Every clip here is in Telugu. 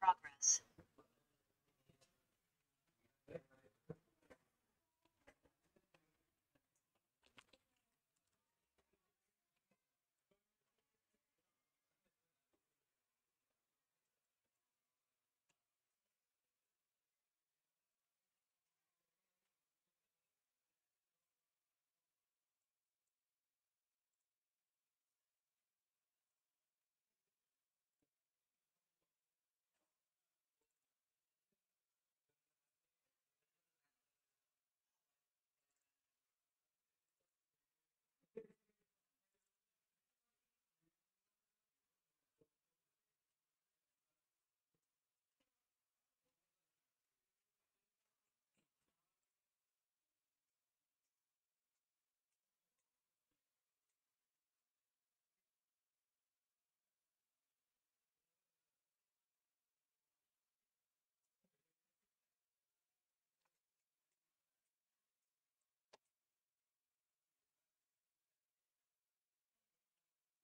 progress.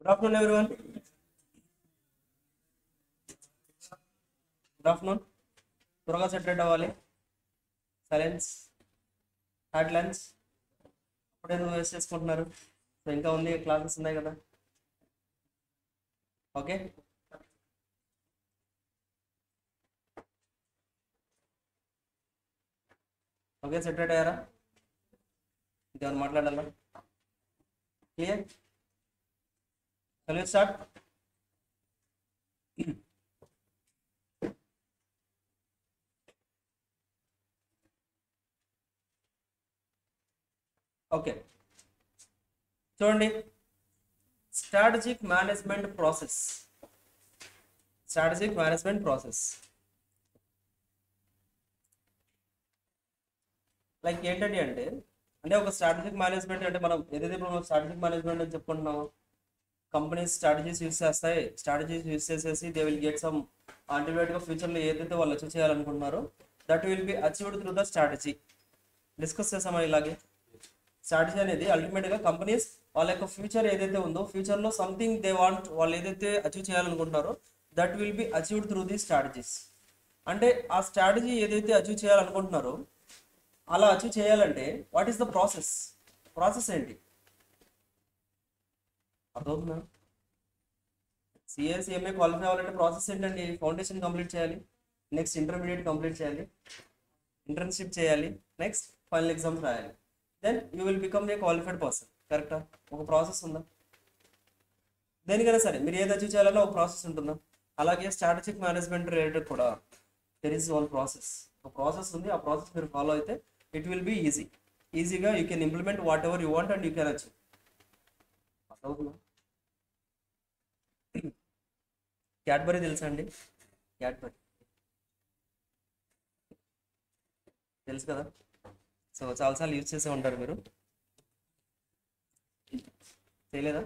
Good afternoon, everyone. Good afternoon. త్వరగా సెటరేట్ అవ్వాలి. Silence, had lunch. అప్పుడే నువ్వు వేస్ట్ చేసుకుంటున్నారు. సో ఇంకా ఉంది, క్లాసెస్ ఉన్నాయి కదా. ఓకే, ఓకే, సెటరేట్ అయ్యారా? ఇంకేమైనా మాట్లాడాలా? క్లియర్? స్టార్ట్. ఓకే, చూడండి. Strategic management process. Strategic management process like ఏంటండి అంటే ఒక స్ట్రాటజిక్ మేనేజ్మెంట్ అంటే మనం ఏదైతే ఇప్పుడు మనం స్ట్రాటజిక్ మేనేజ్మెంట్ అని చెప్పుకుంటున్నామో, కంపెనీస్ స్ట్రాటజీస్ యూస్ చేస్తాయి. స్ట్రాటజీస్ యూస్ చేసేసి దే విల్ గెట్ సమ్ అల్టిమేట్గా ఫ్యూచర్లో ఏదైతే వాళ్ళు అచీవ్ చేయాలనుకుంటున్నారో that will be achieved through the strategy. Discuss చేసామా ఇలాగే? స్ట్రాటజీ అనేది అల్టిమేట్గా కంపెనీస్ వాళ్ళ యొక్క ఫ్యూచర్ ఏదైతే ఉందో, ఫ్యూచర్లో సంథింగ్ దే వాంట్, వాళ్ళు ఏదైతే అచీవ్ చేయాలనుకుంటున్నారో that will be achieved through the strategies. అంటే ఆ స్ట్రాటజీ ఏదైతే అచీవ్ చేయాలనుకుంటున్నారో అలా అచీవ్ చేయాలంటే what is the process? Process ఏంటి అర్థమవుతుందా? సిఎస్సిఎంఏ క్వాలిఫై అవ్వాలంటే ప్రాసెస్ ఏంటండి? ఫౌండేషన్ కంప్లీట్ చేయాలి, నెక్స్ట్ ఇంటర్మీడియట్ కంప్లీట్ చేయాలి, ఇంటర్న్షిప్ చేయాలి, నెక్స్ట్ ఫైనల్ ఎగ్జామ్స్ రాయాలి, then you will become a qualified person. కరెక్టా? ఒక ప్రాసెస్ ఉందా? దేనికైనా సరే మీరు ఏది అచీవ్ చేయాలన్నా ఒక ప్రాసెస్ ఉంటుందా? అలాగే స్ట్రాటజిక్ మేనేజ్మెంట్ రిలేటెడ్ కూడా దెర్ ఈస్ వన్ ప్రాసెస్. ఒక ప్రాసెస్ ఉంది. ఆ ప్రాసెస్ మీరు ఫాలో అయితే ఇట్ విల్ బి ఈజీగా you can implement what ever you want and you can achieve. అర్థమవుతుందా? క్యాడ్బరీ తెలుసా అండి? క్యాడ్బరీ తెలుసు కదా. సో చాలాసార్లు యూజ్ చేసే ఉంటారు మీరు, తెలియదా?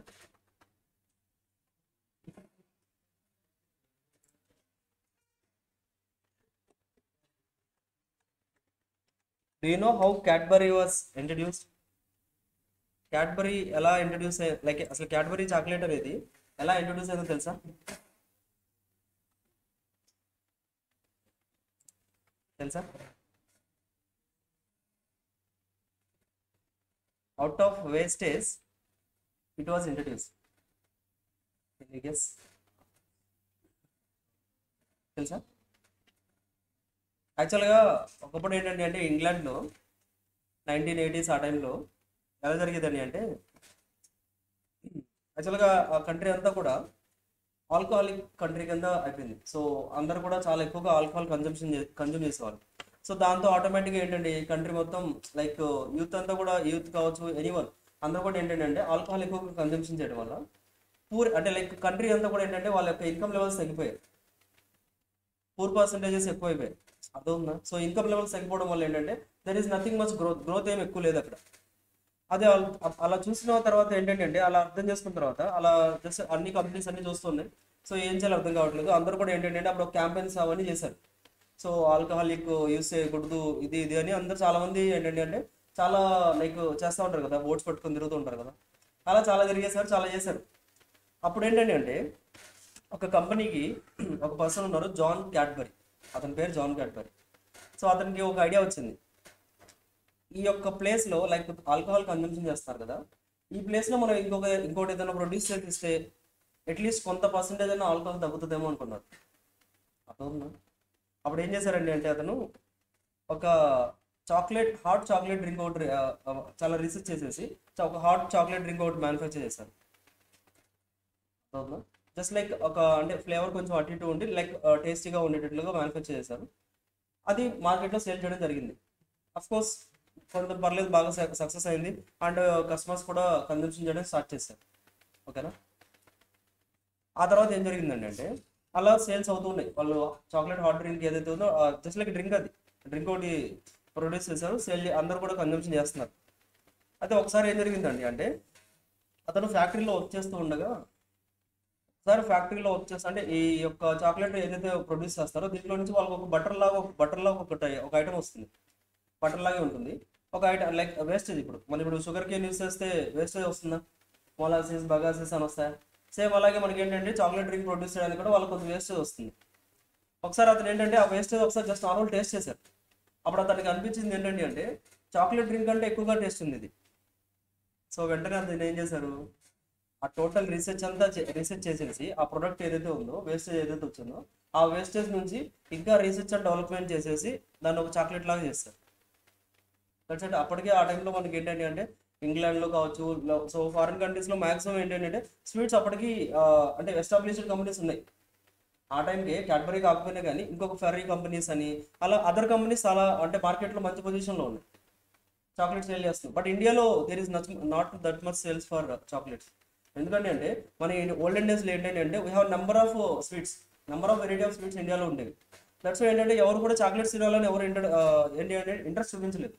Do you know how Cadbury was introduced? Cadbury ఎలా ఇంట్రడ్యూస్ లైక్ అసలు క్యాడ్బరీ చాక్లెట్ అనేది ఎలా ఇంట్రడ్యూస్ అయిందో తెలుసా? తెలుసా? Out of wastage it was introduce. తెలుసా? యాక్చువల్గా ఒకప్పుడు ఏంటంటే అంటే ఇంగ్లాండ్లో 1980s ఆ టైంలో ఎలా జరిగేదండి అంటే యాక్చువల్గా ఆ కంట్రీ అంతా కూడా ఆల్కహాలిక్ కంట్రీ కింద అయిపోయింది. సో అందరు కూడా చాలా ఎక్కువగా ఆల్కహాల్ కన్జ్యూమ్ చేసేవాళ్ళు. సో దాంతో ఆటోమేటిక్గా ఏంటంటే ఈ కంట్రీ మొత్తం లైక్ యూత్ అంతా కూడా, యూత్ కావచ్చు ఎనీవన్, అందరూ కూడా ఏంటంటే ఆల్కహాల్ ఎక్కువగా కన్జంప్షన్ చేయడం వల్ల పూర్ అంటే లైక్ కంట్రీ అంతా కూడా ఏంటంటే వాళ్ళ యొక్క ఇన్కమ్ లెవెల్స్ తగ్గిపోయాయి, పూర్ పర్సంటేజెస్ ఎక్కువైపోయాయి. అర్థవుందా? సో ఇన్కమ్ లెవెల్స్ తగ్గిపోవడం వల్ల ఏంటంటే there is nothing much growth ఏం ఎక్కువ లేదు అక్కడ. అదే అలా చూసిన తర్వాత ఏంటంటే అలా అర్థం చేసుకున్న తర్వాత అలా జస్ట్ అన్ని కంపెనీస్ అన్ని చూస్తున్నాయి. సో ఏం చేయాలో అర్థం కావట్లేదు. అందరూ కూడా ఏంటంటే అప్పుడు క్యాంపెయిన్స్ అవన్నీ చేశారు. సో ఆల్కహాలిక్ యూస్ చేయకూడదు, ఇది ఇది అని అందరు చాలా మంది ఏంటంటే చాలా లైక్ చేస్తూ ఉంటారు కదా, బోట్స్ పట్టుకొని తిరుగుతూ ఉంటారు కదా, అలా చాలా తిరిగేశారు, చాలా చేశారు. అప్పుడు ఏంటంటే ఒక కంపెనీకి ఒక పర్సన్ ఉన్నారు, జాన్ క్యాడ్బరీ. అతని పేరు జాన్ క్యాడ్బరీ. సో అతనికి ఒక ఐడియా వచ్చింది, ఈ యొక్క ప్లేస్లో లైక్ ఆల్కహాల్ కన్జంప్షన్ చేస్తారు కదా, ఈ ప్లేస్లో మనం ఇంకోటి ఏదైనా ప్రొడ్యూస్ చేస్తే అట్లీస్ట్ కొంత పర్సంటేజ్ అయినా ఆల్కహాల్ తగ్గుతుందేమో అనుకున్నారు. అర్థమవుతుందా? అప్పుడు ఏం చేశారండి అంటే అతను ఒక హాట్ చాక్లెట్ డ్రింక్ ఒకటి చాలా రీసెర్చ్ చేసేసి ఒక హాట్ చాక్లెట్ డ్రింక్ ఒకటి మ్యానుఫ్యాక్చర్ చేశారు. అవునా? జస్ట్ లైక్ ఒక అంటే ఫ్లేవర్ కొంచెం అటు ఇటు ఉండి లైక్ టేస్టీగా ఉండేటట్లుగా మ్యానుఫ్యాక్చర్ చేశారు. అది మార్కెట్లో సేల్ చేయడం జరిగింది. అఫ్ కోర్స్ కొంత పర్లేదు, బాగా సక్సెస్ అయింది అండ్ కస్టమర్స్ కూడా కన్జంప్షన్ చేయడం స్టార్ట్ చేశారు. ఓకేనా? ఆ తర్వాత ఏం జరిగిందండి అంటే అలా సేల్స్ అవుతూ ఉన్నాయి. వాళ్ళు చాక్లెట్ హాట్ డ్రింక్ ఏదైతే ఉందో జస్ట్ లైక్ డ్రింక్, అది డ్రింక్ ఒకటి ప్రొడ్యూస్ చేశారు, అందరూ కూడా కన్జంప్షన్ చేస్తున్నారు. అయితే ఒకసారి ఏం జరిగిందండి అంటే అతను ఫ్యాక్టరీలో వర్క్ చేస్తూ ఉండగా ఒకసారి ఫ్యాక్టరీలో వర్క్ చేస్తా అంటే ఈ యొక్క చాక్లెట్ ఏదైతే ప్రొడ్యూస్ చేస్తారో దీంట్లో నుంచి వాళ్ళకి ఒక బటర్ లాగా ఒక ఐటమ్ వస్తుంది. బటర్ లాగే ఉంటుంది ఒక ఐటమ్, లైక్ వేస్టేజ్. ఇప్పుడు షుగర్ కేన్ యూస్ చేస్తే వేస్టేజ్ వస్తుందా, మొలాసిస్ బగాసిస్ అని వస్తాయి. సేమ్ అలాగే మనకి ఏంటంటే చాక్లెట్ డ్రింక్ ప్రొడ్యూస్ చేయడానికి కూడా వాళ్ళకి కొంచెం వేస్టేజ్ వస్తుంది. ఒకసారి అతను ఏంటంటే ఆ వేస్టేజ్ ఒకసారి జస్ట్ నార్మల్ టేస్ట్ చేశారు. అప్పుడు అతనికి అనిపించింది ఏంటంటే అంటే చాక్లెట్ డ్రింక్ అంటే ఎక్కువగా టేస్ట్ ఉంది ఇది. సో వెంటనే అతను ఏం చేశారు, ఆ టోటల్ రీసెర్చ్ చేసేసి ఆ ప్రొడక్ట్ ఏదైతే ఉందో, వేస్టేజ్ ఏదైతే వచ్చిందో ఆ వేస్టేజ్ నుంచి ఇంకా రీసెర్చ్ అండ్ డెవలప్మెంట్ చేసేసి దాన్ని ఒక చాక్లెట్ లాగా చేస్తారు. అంటే అప్పటికే ఆ టైంలో మనకి ఏంటంటే అంటే ఇంగ్లాండ్లో కావచ్చు, సో ఫారిన్ కంట్రీస్లో మ్యాక్సిమం ఏంటంటే స్వీట్స్ అప్పటికి అంటే ఎస్టాబ్లిష్డ్ కంపెనీస్ ఉన్నాయి. ఆ టైంకి క్యాడ్బరీ కాకపోయినా కానీ ఇంకొక ఫెర్రీ కంపెనీస్ అని అలా అదర్ కంపెనీస్ చాలా అంటే మార్కెట్లో మంచి పొజిషన్లో ఉన్నాయి, చాక్లెట్స్ సేల్ చేస్తుంది. బట్ ఇండియాలో there is not that much sales for chocolates. ఎందుకంటే అంటే మన ఓల్డెన్ డేస్లో ఏంటంటే అంటే we have number of variety of sweets ఇండియాలో ఉండేవి. దట్స్ ఏంటంటే ఎవరు కూడా చాక్లెట్స్ తినాలని ఎవరు ఏంటి అంటే ఇంట్రెస్ట్ చూపించలేదు.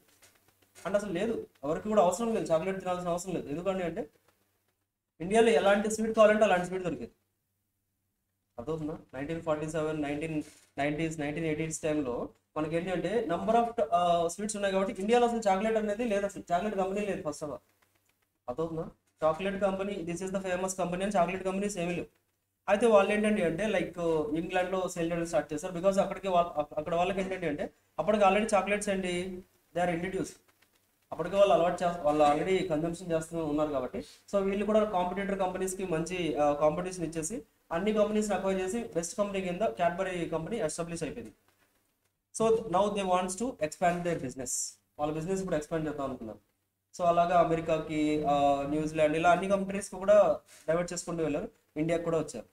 అంటే అసలు లేదు, ఎవరికి కూడా అవసరం లేదు, చాక్లెట్ తినాల్సిన అవసరం లేదు. ఎందుకంటే అంటే ఇండియాలో ఎలాంటి స్వీట్ కావాలంటే అలాంటి స్వీట్ దొరికేది. అర్థవుతుందా? 1947, 1990s, 1980s టైంలో మనకి ఏంటి అంటే నెంబర్ ఆఫ్ స్వీట్స్ ఉన్నాయి కాబట్టి ఇండియాలో అసలు చాక్లెట్ అనేది లేదు, అసలు చాక్లెట్ కంపెనీ లేదు ఫస్ట్ ఆఫ్ ఆల్. అర్థవుతుందా? Chocolate company this is the famous company అని చాక్లెట్ కంపెనీస్ ఏమీ లేవు. అయితే వాళ్ళు ఏంటంటే అంటే లైక్ ఇంగ్లాండ్లో సేల్ చేయడం స్టార్ట్ చేస్తారు. బికాస్ అక్కడ వాళ్ళకి ఏంటంటే అంటే అప్పటికి ఆల్రెడీ చాక్లెట్స్ ఏంటి దే ఆర్ ఇంట్రడ్యూస్. అప్పటికే వాళ్ళు ఆల్రెడీ కన్జంప్షన్ చేస్తూ ఉన్నారు కాబట్టి సో వీళ్ళు కూడా కాంపిటేటర్ కంపెనీస్కి మంచి కాంపిటీషన్ ఇచ్చేసి అన్ని కంపెనీస్ని అక్వైర్ చేసి బెస్ట్ కంపెనీ కింద క్యాడ్బరీ కంపెనీ ఎస్టాబ్లిష్ అయిపోయింది. So now they wants to expand their business. వాళ్ళ బిజినెస్ ఇప్పుడు ఎక్స్పాండ్ చేద్దాం అనుకున్నారు. సో అలాగా అమెరికాకి, న్యూజిలాండ్ ఇలా అన్ని కంట్రీస్కి కూడా డైవర్ట్ చేసుకుంటూ వెళ్ళారు. ఇండియాకి కూడా వచ్చారు.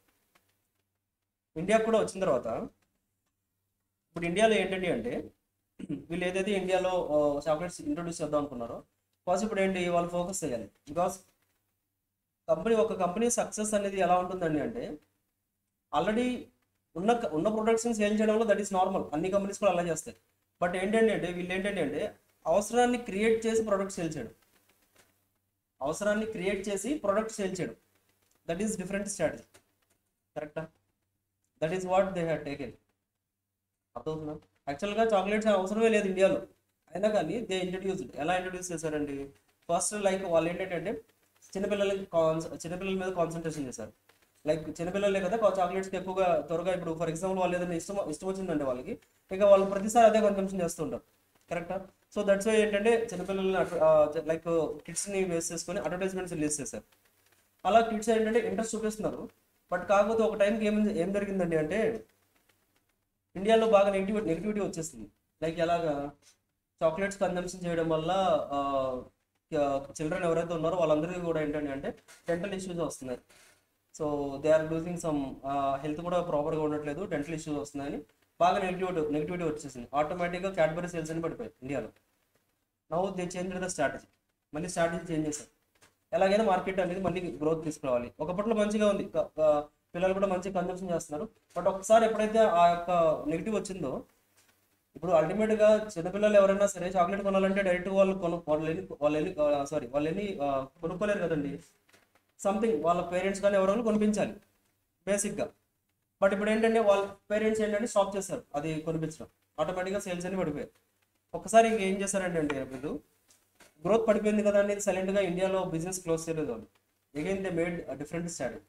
ఇండియాకి కూడా వచ్చిన తర్వాత ఇప్పుడు ఇండియాలో ఏంటంటే అంటే వీళ్ళు ఏదైతే ఇండియాలో చాక్లెట్స్ ఇంట్రొడ్యూస్ చేద్దాం అనుకున్నారో ఫస్ట్ ఇప్పుడు ఏంటి వాళ్ళు ఫోకస్ చేయాలి. బికాస్ ఒక కంపెనీ సక్సెస్ అనేది ఎలా ఉంటుందండి అంటే ఆల్రెడీ ఉన్న ప్రొడక్ట్స్ని సేల్ చేయడంలో దట్ ఈస్ నార్మల్, అన్ని కంపెనీస్ కూడా అలా చేస్తాయి. బట్ ఏంటంటే అంటే వీళ్ళు ఏంటంటే అంటే అవసరాన్ని క్రియేట్ చేసి ప్రొడక్ట్ సేల్ చేయడం, దట్ ఈస్ డిఫరెంట్ స్ట్రాటజీ. కరెక్టా? That is what they had taken. అర్థమవుతుందా? యాక్చువల్గా చాక్లెట్స్ అవసరమే లేదు ఇండియాలో, అయినా కానీ దే ఇంట్రడ్యూస్డ్. ఎలా ఇంట్రడ్యూస్ చేశారండి? ఫస్ట్ లైక్ వాళ్ళు ఏంటంటే చిన్నపిల్లల మీద కాన్సన్ట్రేషన్ చేశారు. లైక్ చిన్నపిల్లలే కదా చాక్లెట్స్కి ఎక్కువగా త్వరగా, ఇప్పుడు ఫర్ ఎగ్జాంపుల్ వాళ్ళు ఏదైనా ఇష్టం వచ్చిందంటే వాళ్ళకి ఇక వాళ్ళు ప్రతిసారి అదే కన్సంప్షన్ చేస్తుంటారు. కరెక్టా? సో దట్స్ వై ఏంటంటే చిన్నపిల్లల్ని లైక్ కిడ్స్ని బేస్ చేసుకొని అడ్వర్టైజ్మెంట్స్ రిలీజ్ చేశారు. అలా కిడ్స్ ఏంటంటే ఇంట్రెస్ట్ చూపిస్తున్నారు. బట్ కాకపోతే ఒక టైంకి ఏం జరిగిందండి అంటే ఇండియాలో బాగా నెగిటివిటీ వచ్చేసింది. లైక్ ఎలాగా చాక్లెట్స్ కన్జంప్షన్ చేయడం వల్ల చిల్డ్రన్ ఎవరైతే ఉన్నారో వాళ్ళందరికీ కూడా ఏంటంటే అంటే డెంటల్ ఇష్యూస్ వస్తున్నాయి. So they are losing some health కూడా ప్రాపర్గా ఉండట్లేదు, డెంటల్ ఇష్యూస్ వస్తున్నాయని బాగా నెగిటివిటీ వచ్చేసింది. ఆటోమేటిక్గా క్యాడ్బరీ సేల్స్ అని పడిపోయాయి ఇండియాలో. Now they change the strategy. మళ్ళీ స్ట్రాటజీ చేంజ్ చేశారు. ఎలాగైనా మార్కెట్ అనేది మళ్ళీ గ్రోత్ తీసుకురావాలి. ఒకప్పట్లో మంచిగా ఉంది, పిల్లలు కూడా మంచి కన్జంప్షన్ చేస్తున్నారు. బట్ ఒకసారి ఎప్పుడైతే ఆ యొక్క నెగిటివ్ వచ్చిందో ఇప్పుడు అల్టిమేట్గా చిన్నపిల్లలు ఎవరైనా సరే చాక్లెట్ కొనాలంటే డైరెక్ట్ వాళ్ళని కొనుక్కోలేరు కదండి. సంథింగ్ వాళ్ళ పేరెంట్స్ కానీ ఎవరైనా కొనిపించాలి బేసిక్గా. బట్ ఇప్పుడు ఏంటంటే వాళ్ళ పేరెంట్స్ ఏంటంటే స్టాప్ చేస్తారు అది కొనిపించడం, ఆటోమేటిక్గా సేల్స్ అని పడిపోయాయి. ఒక్కసారి ఇంకేం చేశారంటే వీళ్ళు గ్రోత్ పడిపోయింది కదా అనేది సైలెంట్గా ఇండియాలో బిజినెస్ క్లోజ్ చేయలేదు వాళ్ళు. Again they made different strategy.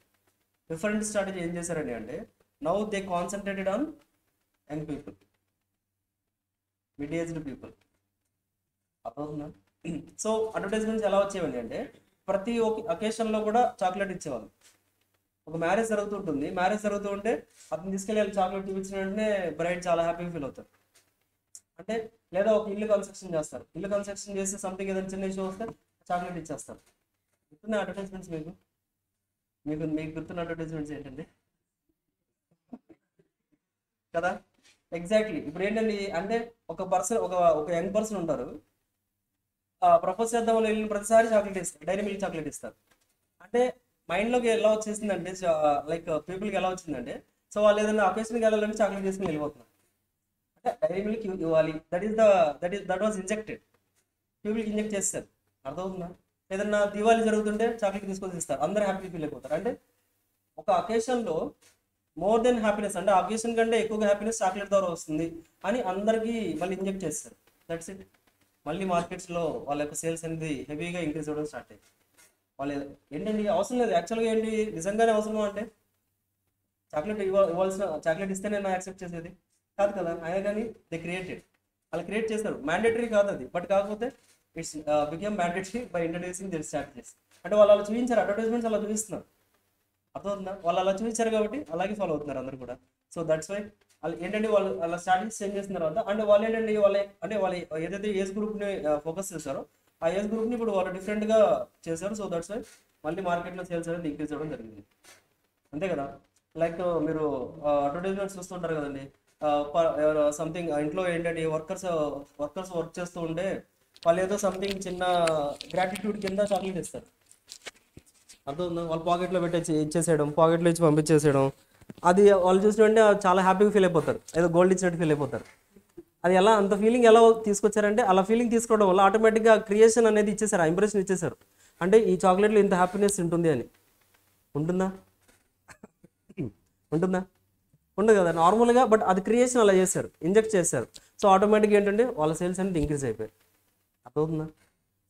Different strategy ఏం చేశారండి అంటే now they concentrated on young people, mid aged people. అర్థమవుతుందా? సో అడ్వర్టైజ్మెంట్స్ ఎలా వచ్చేవండి అంటే ప్రతి ఒక్క అకేషన్లో కూడా చాక్లెట్ ఇచ్చేవాళ్ళు. ఒక మ్యారేజ్ జరుగుతుంటుంది, మ్యారేజ్ జరుగుతూ ఉంటే అతను తీసుకెళ్ళి చాక్లెట్ చూపించిన వెంటనే బ్రైడ్ చాలా హ్యాపీగా ఫీల్ అవుతారు. అంటే లేదా ఒక ఇల్లు కన్స్ట్రక్షన్ చేస్తారు, ఇల్లు కన్స్ట్రక్షన్ చేసి సంథింగ్ ఏదైనా చిన్న ఇష్యూ వస్తే చాక్లెట్ ఇచ్చేస్తారు. గుర్తున్న అడ్వర్టైజ్మెంట్స్ మీకు మీకు మీకు గుర్తున్న అడ్వర్టైజ్మెంట్స్ ఏంటండి కదా? ఎగ్జాక్ట్లీ. ఇప్పుడు ఏంటండి అంటే ఒక పర్సన్ ఒక యంగ్ పర్సన్ ఉంటారు, ప్రపోజ్ చేద్దాం వాళ్ళు వెళ్ళిన ప్రతిసారి చాక్లెట్ ఇస్తారు, డైరీ మిల్క్ చాక్లెట్ ఇస్తారు. అంటే మైండ్లోకి ఎలా వచ్చేసిందంటే లైక్ పీపుల్కి ఎలా వచ్చిందంటే సో వాళ్ళు ఏదైనా అకేషన్కి వెళ్ళాలంటే చాక్లెట్ తీసుకుని వెళ్ళిపోతున్నారు. అంటే డైరీ మిల్క్ ఇవ్వాలి, దట్ వాజ్ ఇంజెక్టెడ్, పీపుల్కి ఇంజెక్ట్ చేస్తారు. అర్థమవుతుందా? ఏదన్నా దివాళీ జరుగుతుంటే చాక్లెట్ తీసుకొని ఇస్తారు, అందరూ హ్యాపీ ఫీల్ అయిపోతారు. అంటే ఒక అకేషన్లో మోర్ దెన్ హ్యాపీనెస్, అంటే అకేషన్ కంటే ఎక్కువగా హ్యాపీనెస్ చాక్లెట్ ద్వారా వస్తుంది అని అందరికీ మళ్ళీ ఇంజెక్ట్ చేస్తారు. That's it. మళ్ళీ మార్కెట్స్లో వాళ్ళ యొక్క సేల్స్ అనేది హెవీగా ఇంక్రీజ్ అవ్వడం స్టార్ట్ అయ్యింది. వాళ్ళు ఏంటండి అవసరం లేదు, యాక్చువల్గా ఏంటి నిజంగానే అవసరమా అంటే చాక్లెట్ ఇవ్వాల్సిన చాక్లెట్ ఇస్తేనే నా యాక్సెప్ట్ చేసేది కాదు కదా. అయినా కానీ దే క్రియేటెడ్, వాళ్ళు క్రియేట్ చేస్తారు. మ్యాండేటరీ కాదు అది, బట్ కాకపోతే it's become mandatory by introducing this strategies. అంటే వాళ్ళు అలా చూపించారు, అడ్వర్టైజ్మెంట్స్ అలా చూపిస్తున్నారు. అర్థమవుతుందా? వాళ్ళు అలా చూపించారు కాబట్టి అలాగే ఫాలో అవుతున్నారు అందరు కూడా. సో దట్స్ వై వాళ్ళు ఏంటంటే వాళ్ళు అలా స్ట్రాటజీస్ చేంజ్ చేసిన తర్వాత అంటే వాళ్ళు ఏంటంటే వాళ్ళు ఏదైతే ఏజ్ గ్రూప్ని ఫోకస్ చేస్తారో ఆ ఏజ్ గ్రూప్ని ఇప్పుడు వాళ్ళు డిఫరెంట్గా చేశారు. సో దట్స్ వై మళ్ళీ మార్కెట్లో సేల్స్ అనేది ఇంక్రీజ్ అవ్వడం జరిగింది. అంతే కదా? లైక్ మీరు అడ్వర్టైజ్మెంట్స్ చూస్తుంటారు కదండి, సంథింగ్ ఇంట్లో ఏంటంటే వర్కర్స్ వర్క్ చేస్తూ ఉంటే వాళ్ళు ఏదో సంథింగ్ చిన్న గ్రాటిట్యూడ్ కింద చాక్లెట్ ఇస్తారు. అర్థం వాళ్ళ పాకెట్లో పెట్టేసి ఇచ్చేసేయడం, పాకెట్లో ఇచ్చి పంపించేసేయడం, అది వాళ్ళు చూసినట్టే చాలా హ్యాపీగా ఫీల్ అయిపోతారు, ఏదో గోల్డ్ ఇచ్చినట్టు ఫీల్ అయిపోతారు. అది ఎలా అంత ఫీలింగ్ ఎలా తీసుకొచ్చారంటే అలా ఫీలింగ్ తీసుకోవడం వల్ల ఆటోమేటిక్గా క్రియేషన్ అనేది ఇచ్చేసారు, ఆ ఇంప్రెషన్ ఇచ్చేసారు. అంటే ఈ చాక్లెట్లో ఇంత హ్యాపీనెస్ ఉంటుంది అని. ఉంటుందా? ఉంటుందా? ఉండదు కదా నార్మల్గా. బట్ అది క్రియేషన్ అలా చేశారు, ఇంజెక్ట్ చేశారు. సో ఆటోమేటిక్గా ఏంటంటే వాళ్ళ సేల్స్ అనేది ఇంక్రీజ్ అయిపోయాయి. అర్థమవుతుందా?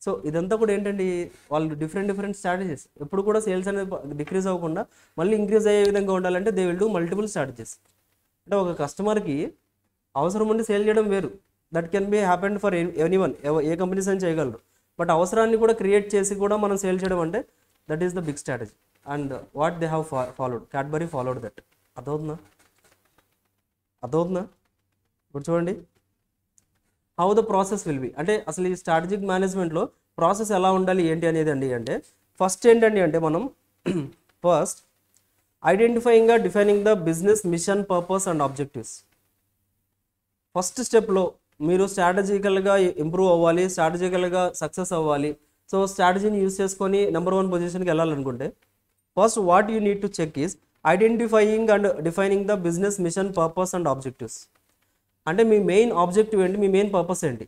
సో ఇదంతా కూడా ఏంటంటే వాళ్ళు డిఫరెంట్ స్ట్రాటజీస్. ఎప్పుడు కూడా సేల్స్ అనేది డిక్రీజ్ అవ్వకుండా మళ్ళీ ఇంక్రీజ్ అయ్యే విధంగా ఉండాలంటే they will do multiple strategies. అంటే ఒక కస్టమర్కి అవసరం ఉండి సేల్ చేయడం వేరు, that can be happen for anyone, A companies అని చేయగలరు. బట్ అవసరాన్ని కూడా క్రియేట్ చేసి కూడా మనం సేల్ చేయడం అంటే that is the big strategy. And what they have followed, Cadbury followed that. అర్థమవుతుందా? ఇప్పుడు చూడండి how the process will be. అంటే అసలు ఈ స్ట్రాటజిక్ మేనేజ్మెంట్లో ప్రాసెస్ ఎలా ఉండాలి ఏంటి అనేది అండి. అంటే ఫస్ట్ ఏంటండి అంటే మనం first identifying defining the business mission, purpose and objectives. First స్టెప్లో మీరు స్ట్రాటజికల్గా ఇంప్రూవ్ అవ్వాలి, స్ట్రాటజికల్గా సక్సెస్ అవ్వాలి. సో స్ట్రాటజీని యూస్ చేసుకొని నెంబర్ 1 పొజిషన్కి వెళ్ళాలనుకుంటే first what you need to check is identifying and defining the business mission, purpose and objectives. అంటే మీ మెయిన్ ఆబ్జెక్టివ్ ఏంటి, మీ మెయిన్ పర్పస్ ఏంటి?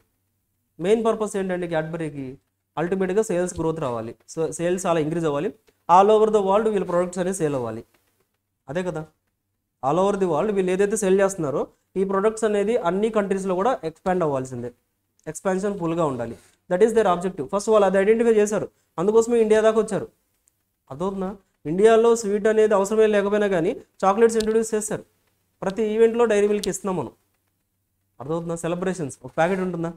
మెయిన్ పర్పస్ ఏంటంటే క్యాడ్బరీకి అల్టిమేట్గా సేల్స్ గ్రోత్ రావాలి, సో సేల్స్ అలా ఇంక్రీజ్ అవ్వాలి, ఆల్ ఓవర్ ద వరల్డ్ వీళ్ళ ప్రొడక్ట్స్ అనేది సేల్ అవ్వాలి. అదే కదా, ఆల్ ఓవర్ ది వరల్డ్ వీళ్ళు ఏదైతే సేల్ చేస్తున్నారో ఈ ప్రొడక్ట్స్ అనేది అన్ని కంట్రీస్లో కూడా ఎక్స్పాండ్ అవ్వాల్సిందే, ఎక్స్పాన్షన్ ఫుల్గా ఉండాలి. That is their objective. First వాళ్ళు అది ఐడెంటిఫై చేశారు, అందుకోసమే ఇండియా దాకా వచ్చారు. అర్థవుతుందా? ఇండియాలో స్వీట్ అనేది అవసరమే లేకపోయినా కానీ చాక్లెట్స్ ఇంట్రొడ్యూస్ చేస్తారు. ప్రతి ఈవెంట్లో డైరీ మిల్క్ ఇస్తున్నాం మనం. అర్థమవుతుందా? సెలబ్రేషన్స్ ఒక ప్యాకెట్ ఉంటుందా?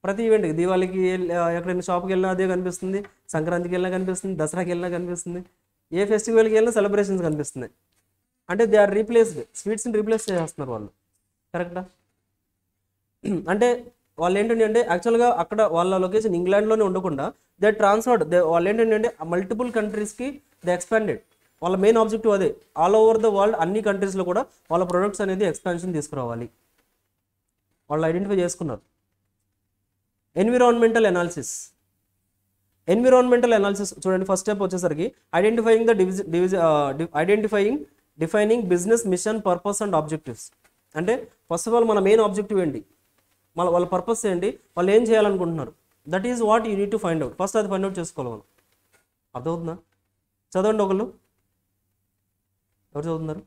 ప్రతి ఈవెంట్కి, దీవాళికి ఎక్కడైనా షాప్కి వెళ్ళినా అదే కనిపిస్తుంది, సంక్రాంతికి వెళ్ళినా కనిపిస్తుంది, దసరాకి వెళ్ళినా కనిపిస్తుంది, ఏ ఫెస్టివల్కి వెళ్ళినా సెలబ్రేషన్స్ కనిపిస్తున్నాయి. అంటే దే ఆర్ రీప్లేస్డ్, స్వీట్స్ని రీప్లేస్ చేస్తున్నారు వాళ్ళు. కరెక్టా? అంటే వాళ్ళు ఏంటంటే యాక్చువల్గా అక్కడ వాళ్ళ లొకేషన్ ఇంగ్లాండ్లోనే ఉండకుండా దే ట్రాన్స్ఫర్డ్, వాళ్ళు ఏంటంటే మల్టిపుల్ కంట్రీస్కి దే ఎక్స్పాండెడ్. వాళ్ళ మెయిన్ ఆబ్జెక్టివ్ అదే, ఆల్ ఓవర్ ద వరల్డ్ అన్ని కంట్రీస్లో కూడా వాళ్ళ ప్రొడక్ట్స్ అనేది ఎక్స్పాన్షన్ తీసుకురావాలి. వాళ్ళు ఐడెంటిఫై చేసుకున్నారు. ఎన్విరాన్మెంటల్ అనాలిసిస్ చూడండి. ఫస్ట్ స్టెప్ వచ్చేసరికి identifying defining business mission, purpose and objectives. అంటే ఫస్ట్ ఆఫ్ ఆల్ మన మెయిన్ ఆబ్జెక్టివ్ ఏంటి, వాళ్ళ పర్పస్ ఏంటి, వాళ్ళు ఏం చేయాలనుకుంటున్నారు, that is what you need to find out. First అది ఫైండ్ అవుట్ చేసుకోవాలి మనం. అర్థమవుతుందా? చదవండి ఒకళ్ళు, ఎవరు చదువుతున్నారు?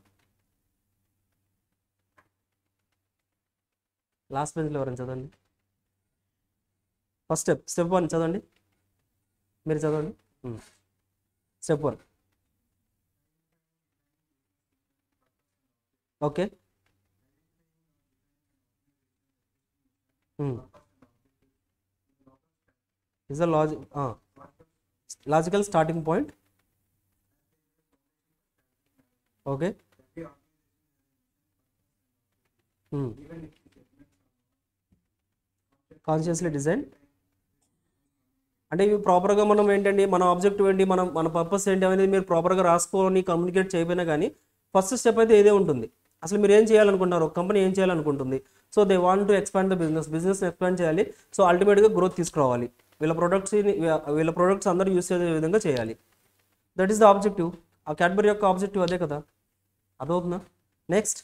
లాస్ట్ బెంచ్లో ఎవరైనా చదవండి. ఫస్ట్ స్టెప్ 1 చదవండి, మీరు చదవండి. Step 1 okay. Is the logical starting point. Okay. Consciously design అంటే ఇవి ప్రాపర్గా మనం ఏంటండి, మన ఆబ్జెక్టివ్ ఏంటి, మన పర్పస్ ఏంటి అనేది మీరు ప్రాపర్గా రాసుకొని కమ్యూనికేట్ చేయకపోయినా కానీ ఫస్ట్ స్టెప్ అయితే ఇదే ఉంటుంది. అసలు మీరు ఏం చేయాలనుకుంటున్నారు, ఒక కంపెనీ ఏం చేయాలనుకుంటుంది, so they want to expand the business expand చేయాలి. సో అల్టిమేట్గా గ్రోత్ తీసుకురావాలి, వీళ్ళ ప్రొడక్ట్స్ అందరూ యూస్ చేసే విధంగా చేయాలి. That is the objective. ఆ క్యాడ్బరీ యొక్క ఆబ్జెక్టివ్ అదే కదా, అదవుతుందా? నెక్స్ట్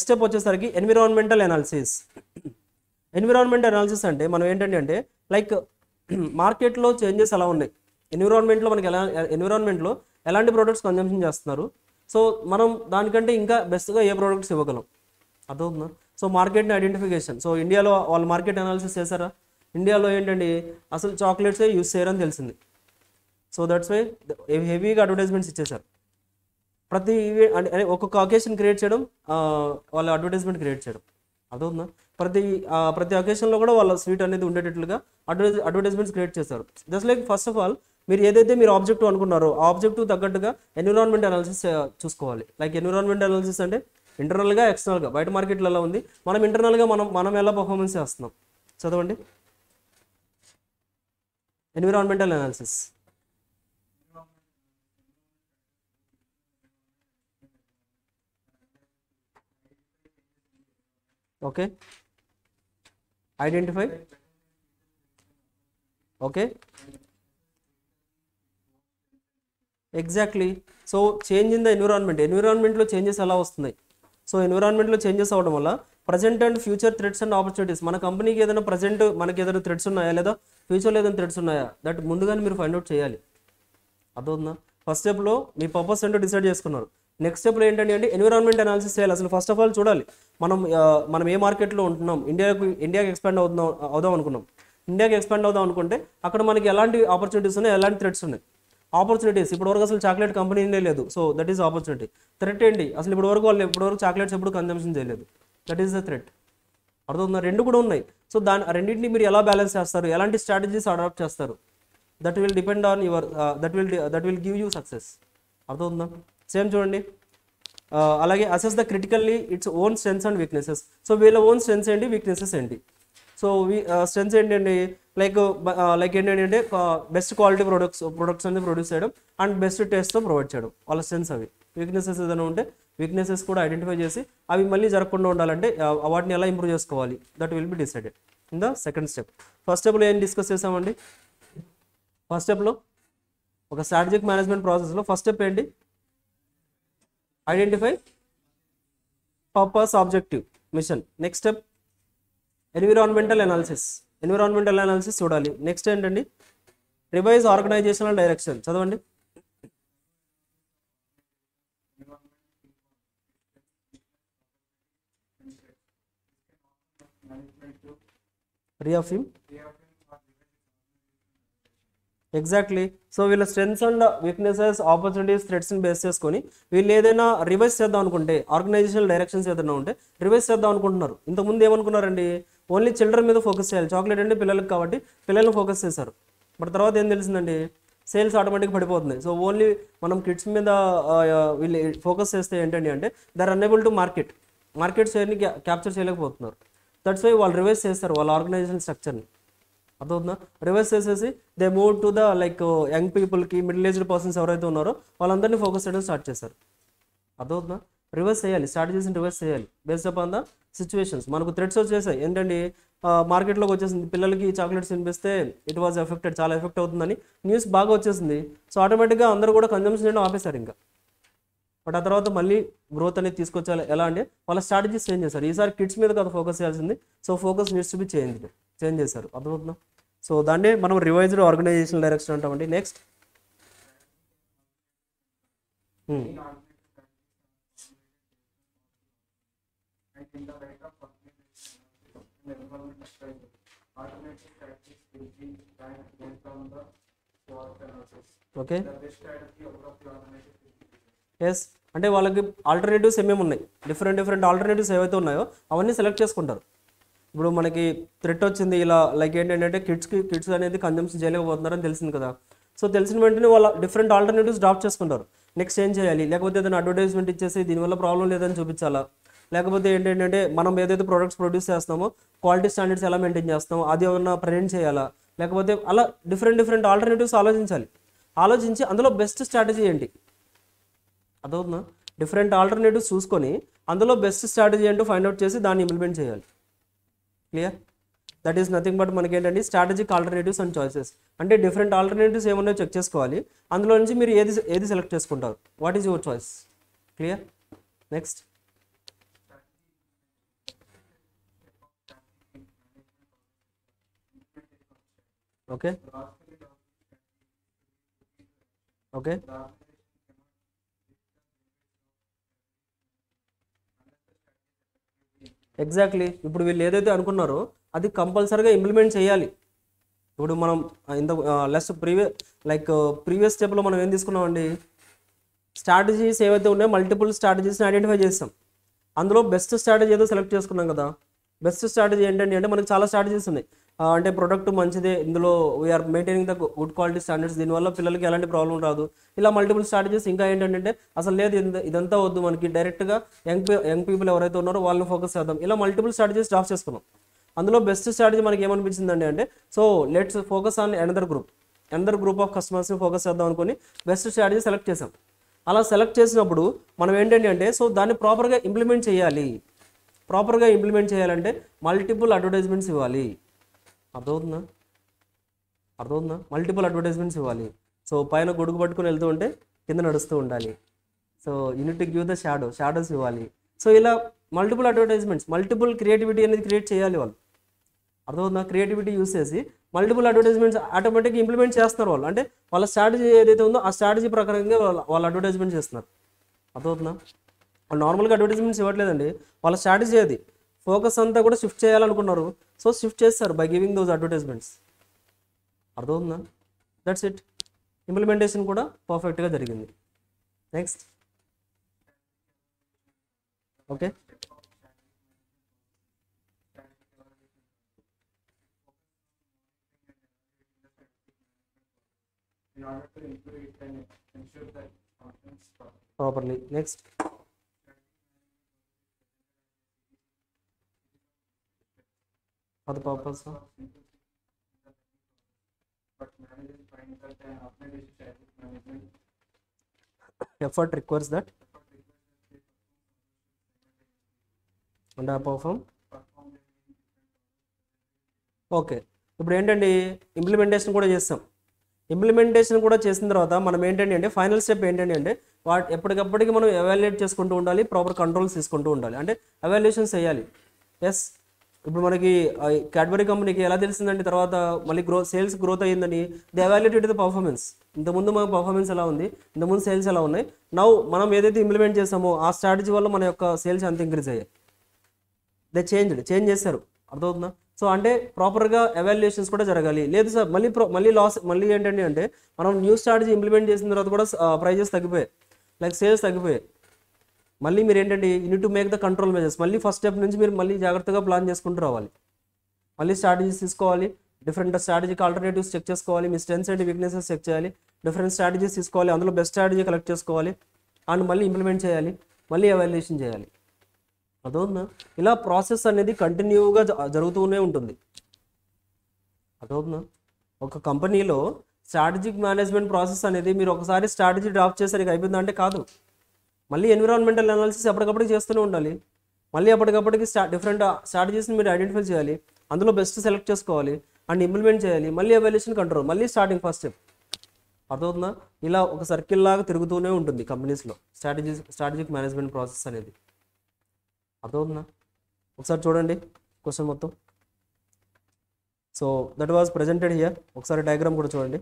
స్టెప్ వచ్చేసరికి ఎన్విరాన్మెంటల్ అనాలిసిస్. ఎన్విరాన్మెంట్ అనాలిసిస్ అంటే మనం ఏంటంటే అంటే లైక్ మార్కెట్లో చేంజెస్ ఎలా ఉన్నాయి, ఎన్విరాన్మెంట్లో ఎలాంటి ప్రొడక్ట్స్ కన్జంప్షన్ చేస్తున్నారు, సో మనం దానికంటే ఇంకా బెస్ట్గా ఏ ప్రొడక్ట్స్ ఇవ్వగలం, అదవుతుందా? సో మార్కెట్ని ఐడెంటిఫికేషన్. సో ఇండియాలో వాళ్ళు మార్కెట్ అనాలిసిస్ చేశారా? ఇండియాలో ఏంటండి అసలు చాక్లెట్సే యూస్ చేయరని తెలిసింది. సో దట్స్ వై హెవీగా అడ్వర్టైజ్మెంట్స్ ఇచ్చేశారు. ప్రతి అంటే ఒక్కొక్క అకేషన్ క్రియేట్ చేయడం, వాళ్ళ అడ్వర్టైజ్మెంట్ క్రియేట్ చేయడం, అదవుతుందా? ప్రతి అకేషన్లో కూడా వాళ్ళ స్వీట్ అనేది ఉండేటట్లుగా అడ్వర్టైజ్మెంట్స్ క్రియేట్ చేస్తారు. Just like first of all మీరు ఏదైతే మీరు ఆబ్జెక్టివ్ అనుకున్నారో ఆ ఆబ్జెక్టివ్ తగ్గట్టుగా ఎన్విరాన్మెంట్ అనాలిసిస్ చూసుకోవాలి. లైక్ ఎన్విరాన్మెంట్ అనాలిసిస్ అంటే ఇంటర్నల్గా ఎక్స్టర్నల్గా బయట మార్కెట్లో ఎలా ఉంది, మనం ఇంటర్నల్గా మనం ఎలా పర్ఫార్మెన్స్ చేస్తున్నాం. చదవండి environmental analysis. Okay. Identify. Okay. Exactly. So change in the ఎన్విరాన్మెంట్లో చేంజెస్ ఎలా వస్తున్నాయి, సో ఎన్విరాన్మెంట్లో చేంజెస్ అవ్వడం వల్ల present and future threats and opportunities, మన కంపెనీకి ఏదైనా ప్రజెంట్ మనకి ఏదైనా థ్రెట్స్ ఉన్నాయా లేదా ఫ్యూచర్లో ఏదైనా థ్రెట్స్ ఉన్నాయా, దట్ ముందుగానే మీరు ఫైండ్ అవుట్ చేయాలి, అదవుతుందా? ఫస్ట్ స్టెప్లో మీ పర్పస్ ఏంటో డిసైడ్ చేసుకున్నారు. నెక్స్ట్ స్టెప్లో ఏంటంటే అంటే ఎన్విరాన్మెంట్ అనాలిసిస్ చేయాలి. అసలు ఫస్ట్ ఆఫ్ ఆల్ చూడాలి మనం ఏ మార్కెట్లో ఉంటున్నాం, ఇండియాకి ఎక్స్పాండ్ అవుదాం అనుకున్నాం. ఇండియాకి ఎక్స్పాండ్ అవుదాం అనుకుంటే అక్కడ మనకి ఎలాంటి ఆపర్చునిటీస్ ఉన్నాయి, ఎలాంటి థ్రెట్స్ ఉన్నాయి. ఆపర్చునిటీస్, ఇప్పటివరకు అసలు చాక్లెట్ కంపెనీనే లేదు, so that is opportunity. Threat ఏంటి, అసలు ఇప్పటివరకు చాక్లెట్స్ ఎప్పుడు కన్జంప్షన్ చేయలేదు, దట్ ఈస్ ద థ్రెట్, అర్థమవుతుందా? రెండు కూడా ఉన్నాయి. సో రెండింటిని మీరు ఎలా బ్యాలెన్స్ చేస్తారు, ఎలాంటి స్ట్రాటజీస్ అడాప్ట్ చేస్తారు, that will depend on your that will give you success, అర్థమవుతుందా? సేమ్ చూడండి. అలాగే assess the critically its own strengths and weaknesses. So వీళ్ళ ఓన్ స్ట్రెంగ్స్ ఏంటి, వీక్నెసెస్ ఏంటి. సో స్ట్రెంగ్స్ ఏంటండి, లైక్ ఏంటంటే బెస్ట్ క్వాలిటీ ప్రొడక్ట్స్ అనేది ప్రొడ్యూస్ చేయడం అండ్ బెస్ట్ టేస్ట్తో ప్రొవైడ్ చేయడం, వాళ్ళ స్ట్రెంగ్స్ అవి. వీక్నెసెస్ ఏదైనా ఉంటే వీక్నెసెస్ కూడా ఐడెంటిఫై చేసి అవి మళ్ళీ జరగకుండా ఉండాలంటే వాటిని ఎలా ఇంప్రూవ్ చేసుకోవాలి, that will be decided in the second step. First స్టెప్లో ఏం డిస్కస్ చేసామండి, ఫస్ట్ స్టెప్లో ఒక స్ట్రాటజిక్ మేనేజ్మెంట్ ప్రాసెస్లో ఫస్ట్ స్టెప్ ఏంటి, identify purpose, objective, mission. Next step environmental analysis చూడాలి. నెక్స్ట్ ఏంటండి, రివైజ్ ఆర్గనైజేషనల్ డైరెక్షన్. చదవండి. రీఅఫర్మ్. ఎగ్జాక్ట్లీ. సో వీళ్ళ స్ట్రెంగ్స్ అండ్ వీక్నెసెస్, ఆపర్చునిటీస్, థ్రెట్స్ని బేస్ చేసుకొని వీళ్ళు ఏదైనా రివైజ్ చేద్దాం అనుకుంటే, ఆర్గనైజేషనల్ డైరెక్షన్స్ ఏదైనా ఉంటే రివైజ్ చేద్దాం అనుకుంటున్నారు. ఇంతకుముందు ఏమనుకున్నారండి, ఓన్లీ చిల్డ్రన్ మీద ఫోకస్ చేయాలి, చాక్లెట్ అంటే పిల్లలకు కాబట్టి పిల్లల్ని ఫోకస్ చేశారు. బట్ తర్వాత ఏం తెలిసిందండి, సేల్స్ ఆటోమేటిక్గా పడిపోతుంది. సో ఓన్లీ మనం కిడ్స్ మీద వీళ్ళు ఫోకస్ చేస్తే ఏంటండి అంటే they are unable to market షేర్ని క్యాప్చర్ చేయలేకపోతున్నారు. దట్స్ వై వాళ్ళు రివైజ్ చేస్తారు వాళ్ళ ఆర్గనైజేషన్ స్ట్రక్చర్ని, అర్థవుతుందా? రివైజ్ చేసేసి they move to the like young పీపుల్కి, మిడిల్ ఏజ్డ్ పర్సన్స్ ఎవరైతే ఉన్నారో వాళ్ళందరినీ ఫోకస్ చేయడం స్టార్ట్ చేశారు, అర్థవుతుందా? రివర్స్ చేయాలి, స్ట్రాటజీస్ని రివర్స్ చేయాలి బేస్డ్ అపాన్ ద సిచ్యువేషన్స్. మనకు థ్రెట్స్ వచ్చేసాయి ఏంటండి, మార్కెట్లోకి వచ్చేసింది, పిల్లలకి చాక్లెట్స్ తినిపిస్తే ఇట్ వాజ్ ఎఫెక్టెడ్, చాలా ఎఫెక్ట్ అవుతుందని న్యూస్ బాగా వచ్చేసింది. సో ఆటోమేటిక్గా అందరూ కూడా కన్జంప్షన్ చేయడం ఆపేశారు ఇంకా. బట్ ఆ తర్వాత మళ్ళీ గ్రోత్ అనేది తీసుకొచ్చాలి. ఎలా అంటే వాళ్ళ స్ట్రాటజీస్ చేంజ్ చేశారు. ఈసారి కిడ్స్ మీద కదా ఫోకస్ చేయాల్సింది, so focus needs to be change చేశారు, అర్థమవుతుందా? సో దాన్నే మనం రివైజ్డ్ ఆర్గనైజేషనల్ డైరెక్షన్ అంటామండి. Next okay. ఎస్, అంటే వాళ్ళకి ఆల్టర్నేటివ్స్ ఏమేమి ఉన్నాయి, డిఫరెంట్ ఆల్టర్నేటివ్స్ ఏవైతే ఉన్నాయో అవన్నీ సెలెక్ట్ చేసుకుంటారు. ఇప్పుడు మనకి థ్రెట్ వచ్చింది ఇలా, లైక్ ఏంటంటే కిడ్స్ అనేది కన్జంప్షన్ చేయలేకపోతున్నారని తెలిసింది కదా. సో తెలిసిన వెంటనే వాళ్ళ డిఫరెంట్ ఆల్టర్నేటివ్స్ డ్రాప్ చేసుకుంటారు. నెక్స్ట్ ఏం చేయాలి, లేకపోతే ఏదైనా అడ్వర్టైజ్మెంట్ ఇచ్చేసి దీనివల్ల ప్రాబ్లం లేదని చూపించాలా, లేకపోతే ఏంటంటే మనం ఏదైతే ప్రొడక్ట్స్ ప్రొడ్యూస్ చేస్తామో క్వాలిటీ స్టాండర్డ్స్ ఎలా మెయింటైన్ చేస్తామో అది ఏమన్నా ప్రెజెంట్ చేయాలా, లేకపోతే అలా డిఫరెంట్ ఆల్టర్నేటివ్స్ ఆలోచించి అందులో బెస్ట్ స్ట్రాటజీ ఏంటి, అదవుతుందా, డిఫరెంట్ ఆల్టర్నేటివ్స్ చూసుకొని అందులో బెస్ట్ స్ట్రాటజీ ఏంటో ఫైండ్ అవుట్ చేసి దాన్ని ఇంప్లిమెంట్ చేయాలి. Clear? That is nothing but మనకి ఏంటంటే స్ట్రాటజిక్ ఆల్టర్నేటివ్స్ అండ్ చాయిసెస్. అంటే డిఫరెంట్ ఆల్టర్నేటివ్స్ ఏమన్నా చెక్ చేసుకోవాలి, అందులో నుంచి మీరు ఏది సెలెక్ట్ చేసుకుంటారు, what is your choice. Clear? Next. Okay okay exactly. ఇప్పుడు వీళ్ళు ఏదైతే అనుకున్నారో అది కంపల్సరీగా ఇంప్లిమెంట్ చేయాలి. ఇప్పుడు మనం ఇంత ప్రీవియస్ స్టెప్లో మనం ఏం తీసుకున్నామండి, స్ట్రాటజీస్ ఏవైతే ఉన్నాయో మల్టిపుల్ స్ట్రాటజీస్ని ఐడెంటిఫై చేస్తాం. అందులో బెస్ట్ స్ట్రాటజీ ఏదో సెలెక్ట్ చేసుకున్నాం కదా. బెస్ట్ స్ట్రాటజీ ఏంటంటే అంటే మనకి చాలా స్ట్రాటజీస్ ఉన్నాయి. అంటే ప్రొడక్ట్ మంచిదే, ఇందులో we are maintaining the good quality standards, దీనివల్ల పిల్లలకి ఎలాంటి ప్రాబ్లం రాదు, ఇలా మల్టిపుల్ స్ట్రాటజీస్. ఇంకా ఏంటంటే అసలు లేదు ఇదంతా వద్దు, మనకి డైరెక్ట్గా యంగ్ పీపుల్ ఎవరైతే ఉన్నారో వాళ్ళని ఫోకస్ చేద్దాం, ఇలా మల్టిపుల్ స్ట్రాటజీస్ డ్రాప్ చేసుకున్నాం. అందులో బెస్ట్ స్ట్రాటజీ మనకి ఏమనిపించిందండి అంటే, so let's focus on another group of కస్టమర్స్ని ఫోకస్ చేద్దాం అనుకుని బెస్ట్ స్ట్రాటజీ సెలెక్ట్ చేసాం. అలా సెలెక్ట్ చేసినప్పుడు మనం ఏంటంటే అంటే సో దాన్ని ప్రాపర్గా ఇంప్లిమెంట్ చేయాలంటే మల్టిపుల్ అడ్వర్టైజ్మెంట్స్ ఇవ్వాలి. అర్థమవుతుందా? మల్టిపుల్ అడ్వర్టైజ్మెంట్స్ ఇవ్వాలి. సో పైన గొడుగు పట్టుకుని వెళ్తూ ఉంటే కింద నడుస్తూ ఉండాలి. So unit to give the shadows ఇవ్వాలి. సో ఇలా మల్టిపుల్ అడ్వర్టైజ్మెంట్స్, మల్టిపుల్ క్రియేటివిటీ అనేది క్రియేట్ చేయాలి వాళ్ళు. అర్థమవుతుందా? క్రియేటివిటీ యూస్ చేసి మల్టిపుల్ అడ్వర్టైజ్మెంట్స్ ఆటోమేటిక్గా ఇంప్లిమెంట్ చేస్తున్నారు వాళ్ళు. అంటే వాళ్ళ స్ట్రాటజీ ఏదైతే ఉందో ఆ స్ట్రాటజీ ప్రకారంగా వాళ్ళు అడ్వర్టైజ్మెంట్ చేస్తున్నారు. అర్థమవుతుందా? వాళ్ళు నార్మల్గా అడ్వర్టైజ్మెంట్స్ ఇవ్వట్లేదండి, వాళ్ళ స్ట్రాటజీ అది. ఫోకస్ అంతా కూడా షిఫ్ట్ చేయాలనుకున్నారు, సో షిఫ్ట్ చేస్తారు బై గివింగ్ దోస్ అడ్వర్టైజ్మెంట్స్. అర్థమవుతుందా? That's it. ఇంప్లిమెంటేషన్ కూడా పర్ఫెక్ట్గా జరిగింది. Next. Okay in order to improve it and ensure that functions properly. Next. For the purpose of but managers find that an organization traffic management effort requires that and perform. Okay, ఇప్పుడు ఏంటండి ఇంప్లిమెంటేషన్ కూడా చేస్తాం. ఇంప్లిమెంటేషన్ కూడా చేసిన తర్వాత మనం ఏంటంటే అంటే ఫైనల్ స్టెప్ ఏంటంటే అంటే ఎప్పటికప్పటికి మనం ఎవాల్యుయేట్ చేసుకుంటూ ఉండాలి, ప్రాపర్ కంట్రోల్స్ తీసుకుంటూ ఉండాలి, అంటే ఎవాల్యుయేషన్స్ చేయాలి. ఎస్, ఇప్పుడు మనకి క్యాడ్బరీ కంపెనీకి ఎలా తెలిసిందండి తర్వాత మళ్ళీ సేల్స్ గ్రోత్ అయ్యిందని, ది ఎవాల్యుయేటెడ్ ద పర్ఫార్మెన్స్. ఇంతకుముందు మన పర్ఫార్మెన్స్ ఎలా ఉంది, ఇంతకుముందు సేల్స్ ఎలా ఉన్నాయి, నౌ మనం ఏదైతే ఇంప్లిమెంట్ చేసామో ఆ స్ట్రాటజీ వల్ల మన యొక్క సేల్స్ అంత ఇంక్రీజ్ అయ్యాయి. దే చేంజ్ చేశారు. అర్థమవుతుందా? సో అంటే ప్రాపర్గా ఎవాల్యుయేషన్స్ కూడా జరగాలి. లేదు సార్ మళ్ళీ ఏంటంటే అంటే మనం న్యూ స్ట్రాటజీ ఇంప్లిమెంట్ చేసిన తర్వాత కూడా ప్రైజెస్ తగ్గిపోయాయి, లైక్ సేల్స్ తగ్గిపోయాయి. మళ్ళీ మీరు ఏంటంటే unit to make the control measures. మళ్ళీ ఫస్ట్ స్టెప్ నుంచి మీరు మళ్ళీ జాగ్రత్తగా ప్లాన్ చేసుకుంటూ రావాలి. మళ్ళీ స్ట్రాటజీస్ తీసుకోవాలి, డిఫరెంట్ స్ట్రాటజీకి ఆల్టర్నేటివ్స్ చెక్ చేసుకోవాలి, మీ స్ట్రెంగ్స్ అండ్ వీక్నెసెస్ చెక్ చేయాలి, డిఫరెంట్ స్ట్రాటజీస్ తీసుకోవాలి, అందులో బెస్ట్ స్ట్రాటజీ కలెక్ట్ చేసుకోవాలి అండ్ మళ్ళీ ఇంప్లిమెంట్ చేయాలి, మళ్ళీ ఎవాల్యుయేషన్ చేయాలి. అదవుతుందా? ఇలా ప్రాసెస్ అనేది కంటిన్యూగా జరుగుతూనే ఉంటుంది. అదవుతుందా? ఒక కంపెనీలో స్ట్రాటజిక్ మేనేజ్మెంట్ ప్రాసెస్ అనేది మీరు ఒకసారి స్ట్రాటజీ డ్రాప్ చేసరికి అయిపోయిందంటే కాదు, మళ్ళీ ఎన్విరాన్మెంటల్ అనాలిసిస్ ఎప్పటికప్పటికి చేస్తూనే ఉండాలి. మళ్ళీ అప్పటికప్పటికి డిఫరెంట్ స్ట్రాటజీస్ని మీరు ఐడెంటిఫై చేయాలి, అందులో బెస్ట్ సెలెక్ట్ చేసుకోవాలి అండ్ ఇంప్లిమెంట్ చేయాలి, మళ్ళీ ఎవాల్యుయేషన్ కంట్రోల్, మళ్ళీ స్టార్టింగ్ ఫస్ట్ స్టెప్. అర్థమవుతుందా? ఇలా ఒక సర్కిల్ లాగా తిరుగుతూనే ఉంటుంది కంపెనీస్లో స్ట్రాటజిక్ మేనేజ్మెంట్ ప్రాసెస్ అనేది. అర్థమవుతుందా? ఒకసారి చూడండి క్వశ్చన్ మొత్తం. So that was presented here. ఒకసారి డయాగ్రామ్ కూడా చూడండి.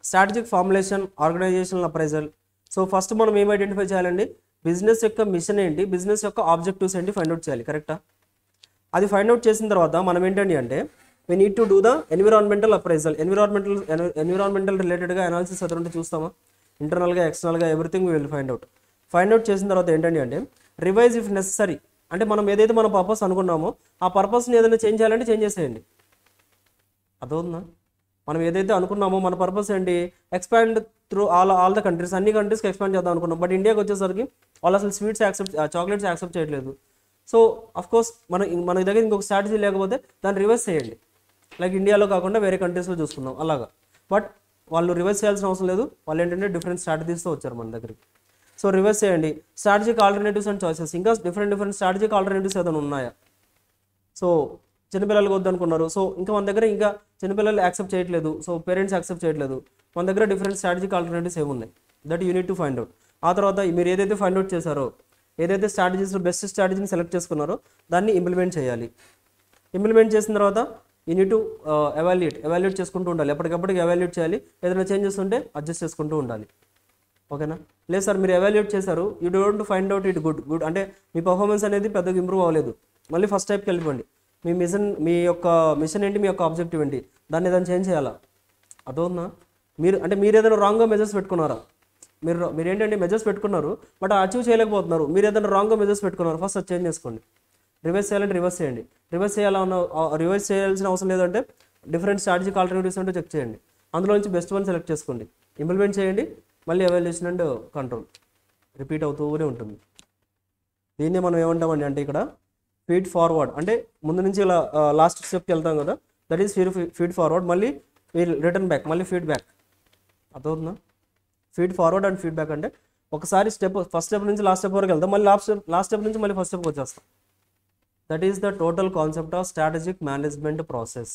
Strategic formulation, organisational appraisal. So first మనం ఏం ఐడెంటిఫై చేయాలండి, బిజినెస్ యొక్క మిషన్ ఏంటి, బిజినెస్ యొక్క ఆబ్జెక్టివ్స్ ఏంటి ఫైండ్ అవుట్ చేయాలి. కరెక్టా? అది ఫైండ్ అవుట్ చేసిన తర్వాత మనం ఏంటండి అంటే we need to do the environmental appraisal. Environmental రిలేటెడ్గా అనాలిసిస్ అదంతా చూస్తామా, ఇంటర్నల్గా ఎక్స్టర్నల్గా ఎవ్రీథింగ్ విల్ ఫైండ్ అవుట్ చేసిన తర్వాత ఏంటండి అంటే రివైజ్ ఇఫ్ నెసరీ. అంటే మనం ఏదైతే మన పర్పస్ అనుకున్నామో ఆ పర్పస్ని ఏదైనా చేంజ్ చేయాలంటే చేంజ్ చేసేయండి. అదవుతుందా? మనం ఏదైతే అనుకున్నామో మన పర్పస్ ఏంటి, expand through all the countries, అన్ని కంట్రీస్కి ఎక్స్పాండ్ చేద్దాం అనుకున్నాం. బట్ ఇండియాకి వచ్చేసరికి వాళ్ళు అసలు చాక్లెట్స్ యాక్సెప్ట్ చేయట్లేదు. సో కోర్స్ మన దగ్గర ఇంకొక స్ట్రాటజీ లేకపోతే దాన్ని రివర్స్ చేయండి. లైక్ ఇండియాలో కాకుండా వేరే కంట్రీస్లో చూసుకుందాం అలాగా. బట్ వాళ్ళు రివర్స్ చేయాల్సిన అవసరం లేదు. వాళ్ళు ఏంటంటే డిఫరెంట్ స్ట్రాటజీస్తో వచ్చారు మన దగ్గరికి. సో రివర్స్ చేయండి. స్ట్రాటజిక్ ఆల్టర్నేటివ్స్ అండ్ చాయిసెస్, ఇంకా డిఫరెంట్ స్ట్రాటజిక్ ఆల్టర్నేటివ్స్ ఏదైనా ఉన్నాయా? సో చిన్నపిల్లలకు వద్దనుకున్నారు, సో ఇంకా మన దగ్గర ఇంకా చిన్నపిల్లలు యాక్సెప్ట్ చేయట్లేదు, సో పేరెంట్స్ యాక్సెప్ట్ చేయట్లేదు, మన దగ్గర డిఫరెంట్ స్ట్రాటజిక్ ఆల్టర్నేటివ్స్ ఏమున్నాయి, that unit to find out. ఆ తర్వాత మీరు ఏదైతే ఫైండ్ అవుట్ చేశారో, ఏదైతే స్ట్రాటజీస్లో బెస్ట్ స్ట్రాటజీని సెలెక్ట్ చేసుకున్నారో దాన్ని ఇంప్లిమెంట్ చేయాలి. ఇంప్లిమెంట్ చేసిన తర్వాత యూనిట్ టు ఎవాల్యుయేట్ చేసుకుంటూ ఉండాలి. ఎప్పటికప్పటికి ఎవాల్యుయేట్ చేయాలి. ఏదైనా చేంజెస్ ఉంటే అడ్జస్ట్ చేసుకుంటూ ఉండాలి. ఓకేనా? లేదు సార్ మీరు ఎవాల్యుయేట్ చేశారు, you don't find out it good అంటే మీ పర్ఫార్మెన్స్ అనేది పెద్దగా ఇంప్రూవ్ అవ్వలేదు, మళ్ళీ ఫస్ట్ టైప్కి వెళ్ళిపోండి. మీ యొక్క మిషన్ ఏంటి, మీ యొక్క ఆబ్జెక్టివ్ ఏంటి, దాన్ని ఏదైనా చేంజ్ చేయాలా? అదవునా? మీరు ఏదైనా రాంగ్గా మెజర్స్ పెట్టుకున్నారా? మీరు ఏంటంటే మెజర్స్ పెట్టుకున్నారు బట్ అచీవ్ చేయలేకపోతున్నారు. మీరు ఏదైనా రాంగ్గా మెజర్స్ పెట్టుకున్నారు, ఫస్ట్ అది చేంజ్ చేసుకోండి. రివర్స్ చేయాలంటే రివర్స్ చేయండి. రివర్స్ చేయాల్సిన అవసరం లేదంటే డిఫరెంట్ స్ట్రాటజిక్ ఆల్టర్నేటివ్స్ అంటే చెక్ చేయండి. అందులో నుంచి బెస్ట్ వన్ సెలెక్ట్ చేసుకోండి, ఇంప్లిమెంట్ చేయండి. మళ్ళీ ఎవాల్యుయేషన్ అండ్ కంట్రోల్ రిపీట్ అవుతూనే ఉంటుంది. దీన్ని మనం ఏమంటామండి అంటే ఇక్కడ ఫీడ్ ఫార్వర్డ్. అంటే ముందు నుంచి ఇలా లాస్ట్ స్టెప్కి వెళ్తాం కదా, దట్ ఈస్ ఫీడ్ ఫార్వర్డ్. మళ్ళీ రిటర్న్ బ్యాక్, మళ్ళీ ఫీడ్బ్యాక్. అర్థమవుతుందా? ఫీడ్ ఫార్వర్డ్ అండ్ ఫీడ్బ్యాక్ అంటే ఒకసారి ఫస్ట్ స్టెప్ నుంచి లాస్ట్ స్టెప్ వరకు వెళ్తాం, మళ్ళీ లాస్ట్ స్టెప్ నుంచి మళ్ళీ ఫస్ట్ స్టెప్కి వచ్చేస్తాం. That is the total concept of strategic management process.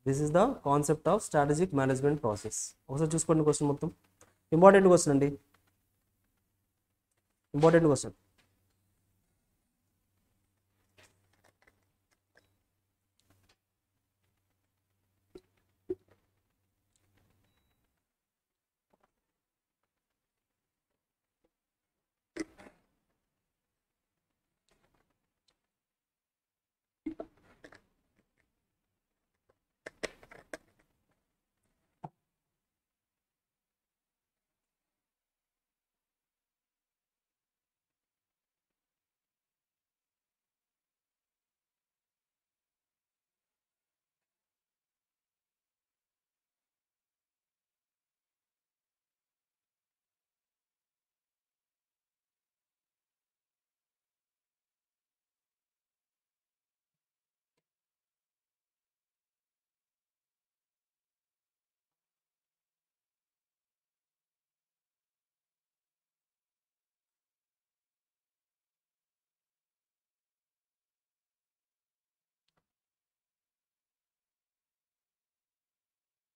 This is the concept of strategic management process. ఒకసారి చూసుకోండి క్వశ్చన్ మొత్తం. ఇంపార్టెంట్ క్వశ్చన్ అండి, important question.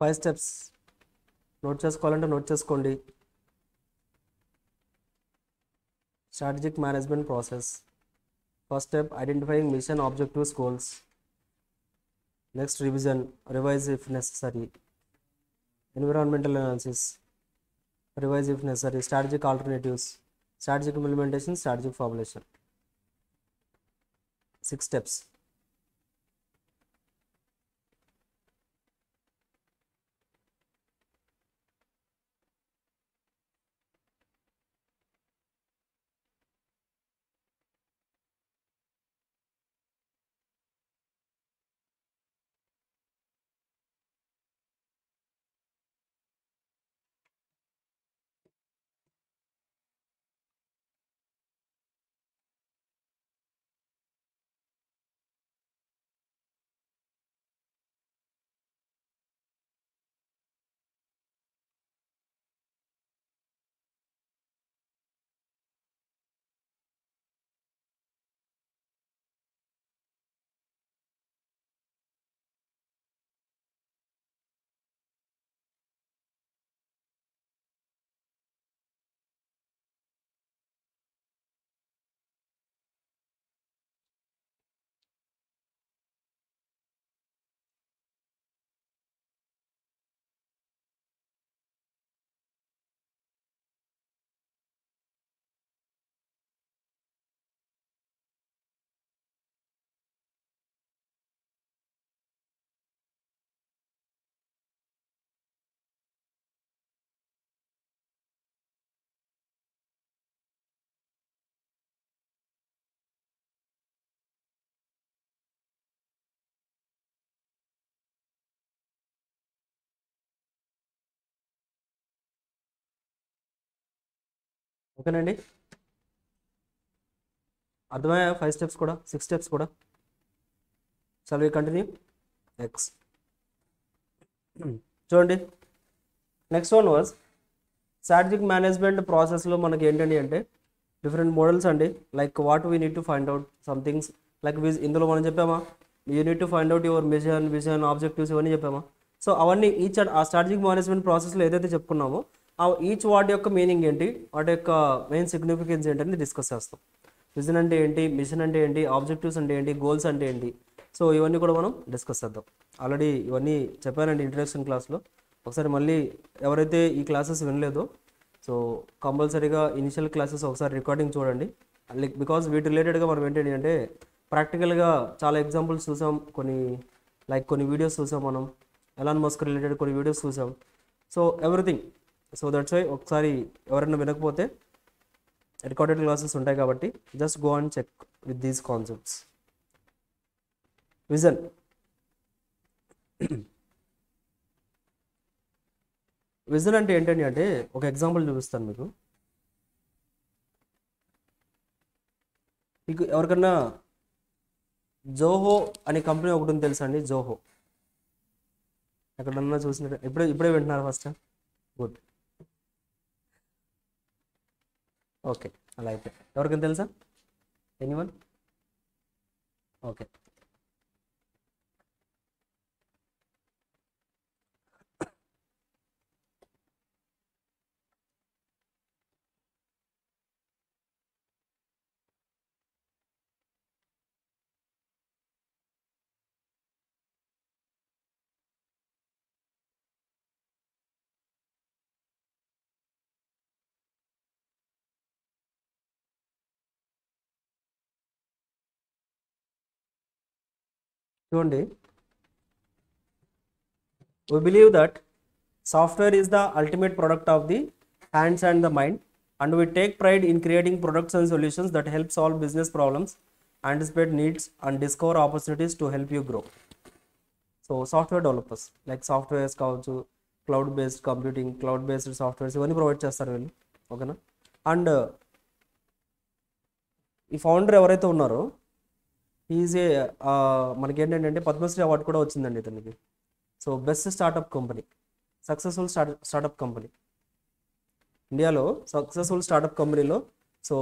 Five steps note చేసుకోవాలంటే నోట్ చేసుకోండి. Strategic management process. First step identifying mission, objectives, goals. Next revision, revise if necessary. Environmental analysis, revise if necessary. Strategic alternatives, strategic implementation, strategic formulation. 6 steps. ఓకేనండి, అర్థమయ్యా 5 స్టెప్స్ కూడా 6 స్టెప్స్ కూడా. Shall we continue next. చూడండి, next one was strategic management ప్రాసెస్లో మనకి ఏంటండి అంటే డిఫరెంట్ మోడల్స్ అండి. Like what we need to find out some things like ఇందులో మనం చెప్పామా, you need to find out your vision objectives ఇవన్నీ చెప్పామా. సో అవన్నీ ఆ స్ట్రాటజిక్ మేనేజ్మెంట్ ప్రాసెస్లో ఏదైతే చెప్పుకున్నామో ఈచ్ వాటి యొక్క మీనింగ్ ఏంటి, వాటి యొక్క మెయిన్ సిగ్నిఫికెన్స్ ఏంటని డిస్కస్ చేస్తాం. విజన్ అంటే ఏంటి, మిషన్ అంటే ఏంటి, ఆబ్జెక్టివ్స్ అంటే ఏంటి, గోల్స్ అంటే ఏంటి. సో ఇవన్నీ కూడా మనం డిస్కస్ చేద్దాం. ఆల్రెడీ ఇవన్నీ చెప్పానండి ఇంట్రడక్షన్ క్లాస్లో. ఒకసారి మళ్ళీ ఎవరైతే ఈ క్లాసెస్ వినలేదో సో కంపల్సరీగా ఇనిషియల్ క్లాసెస్ ఒకసారి రికార్డింగ్ చూడండి. బికాజ్ వీటి రిలేటెడ్గా మనం ఏంటంటే అంటే ప్రాక్టికల్గా చాలా ఎగ్జాంపుల్స్ చూసాం, కొన్ని వీడియోస్ చూసాం, మనం ఎలాన్ మస్క్ రిలేటెడ్ కొన్ని వీడియోస్ చూసాం. So everything. So that's why ఒకసారి ఎవరైనా వినకపోతే రికార్డెడ్ క్లాసెస్ ఉంటాయి కాబట్టి just go and check with these concepts. Vision. Vision అంటే ఏంటండి అంటే ఒక ఎగ్జాంపుల్ చూపిస్తాను మీకు ఎవరికన్నా జోహో అనే కంపెనీ ఒకటి ఉంది తెలుసా అండి? జోహో ఎక్కడన్నా చూసినట్టు ఇప్పుడే వింటున్నారు ఫస్ట్? Good, okay. అలా అయితే ఎవరికైనా తెలుసా? ఎనీవన్? ఓకే. చూడండి, we believe that software is the ultimate product of the hands and the mind, and we take pride in creating products and solutions that help solve business problems, anticipate needs, and discover opportunities to help you grow. So software developers like softwares కావచ్చు, cloud based computing, cloud based softwares ఇవన్నీ ప్రొవైడ్ చేస్తారు వీళ్ళు. ఓకేనా? అండ్ ఈ ఫౌండర్ ఎవరైతే ఉన్నారో ఈజ్ మనకి ఏంటంటే పద్మశ్రీ అవార్డు కూడా వచ్చిందండి ఇతనికి. So best startup company, successful startup company ఇండియాలో, సక్సెస్ఫుల్ స్టార్టప్ కంపెనీలో so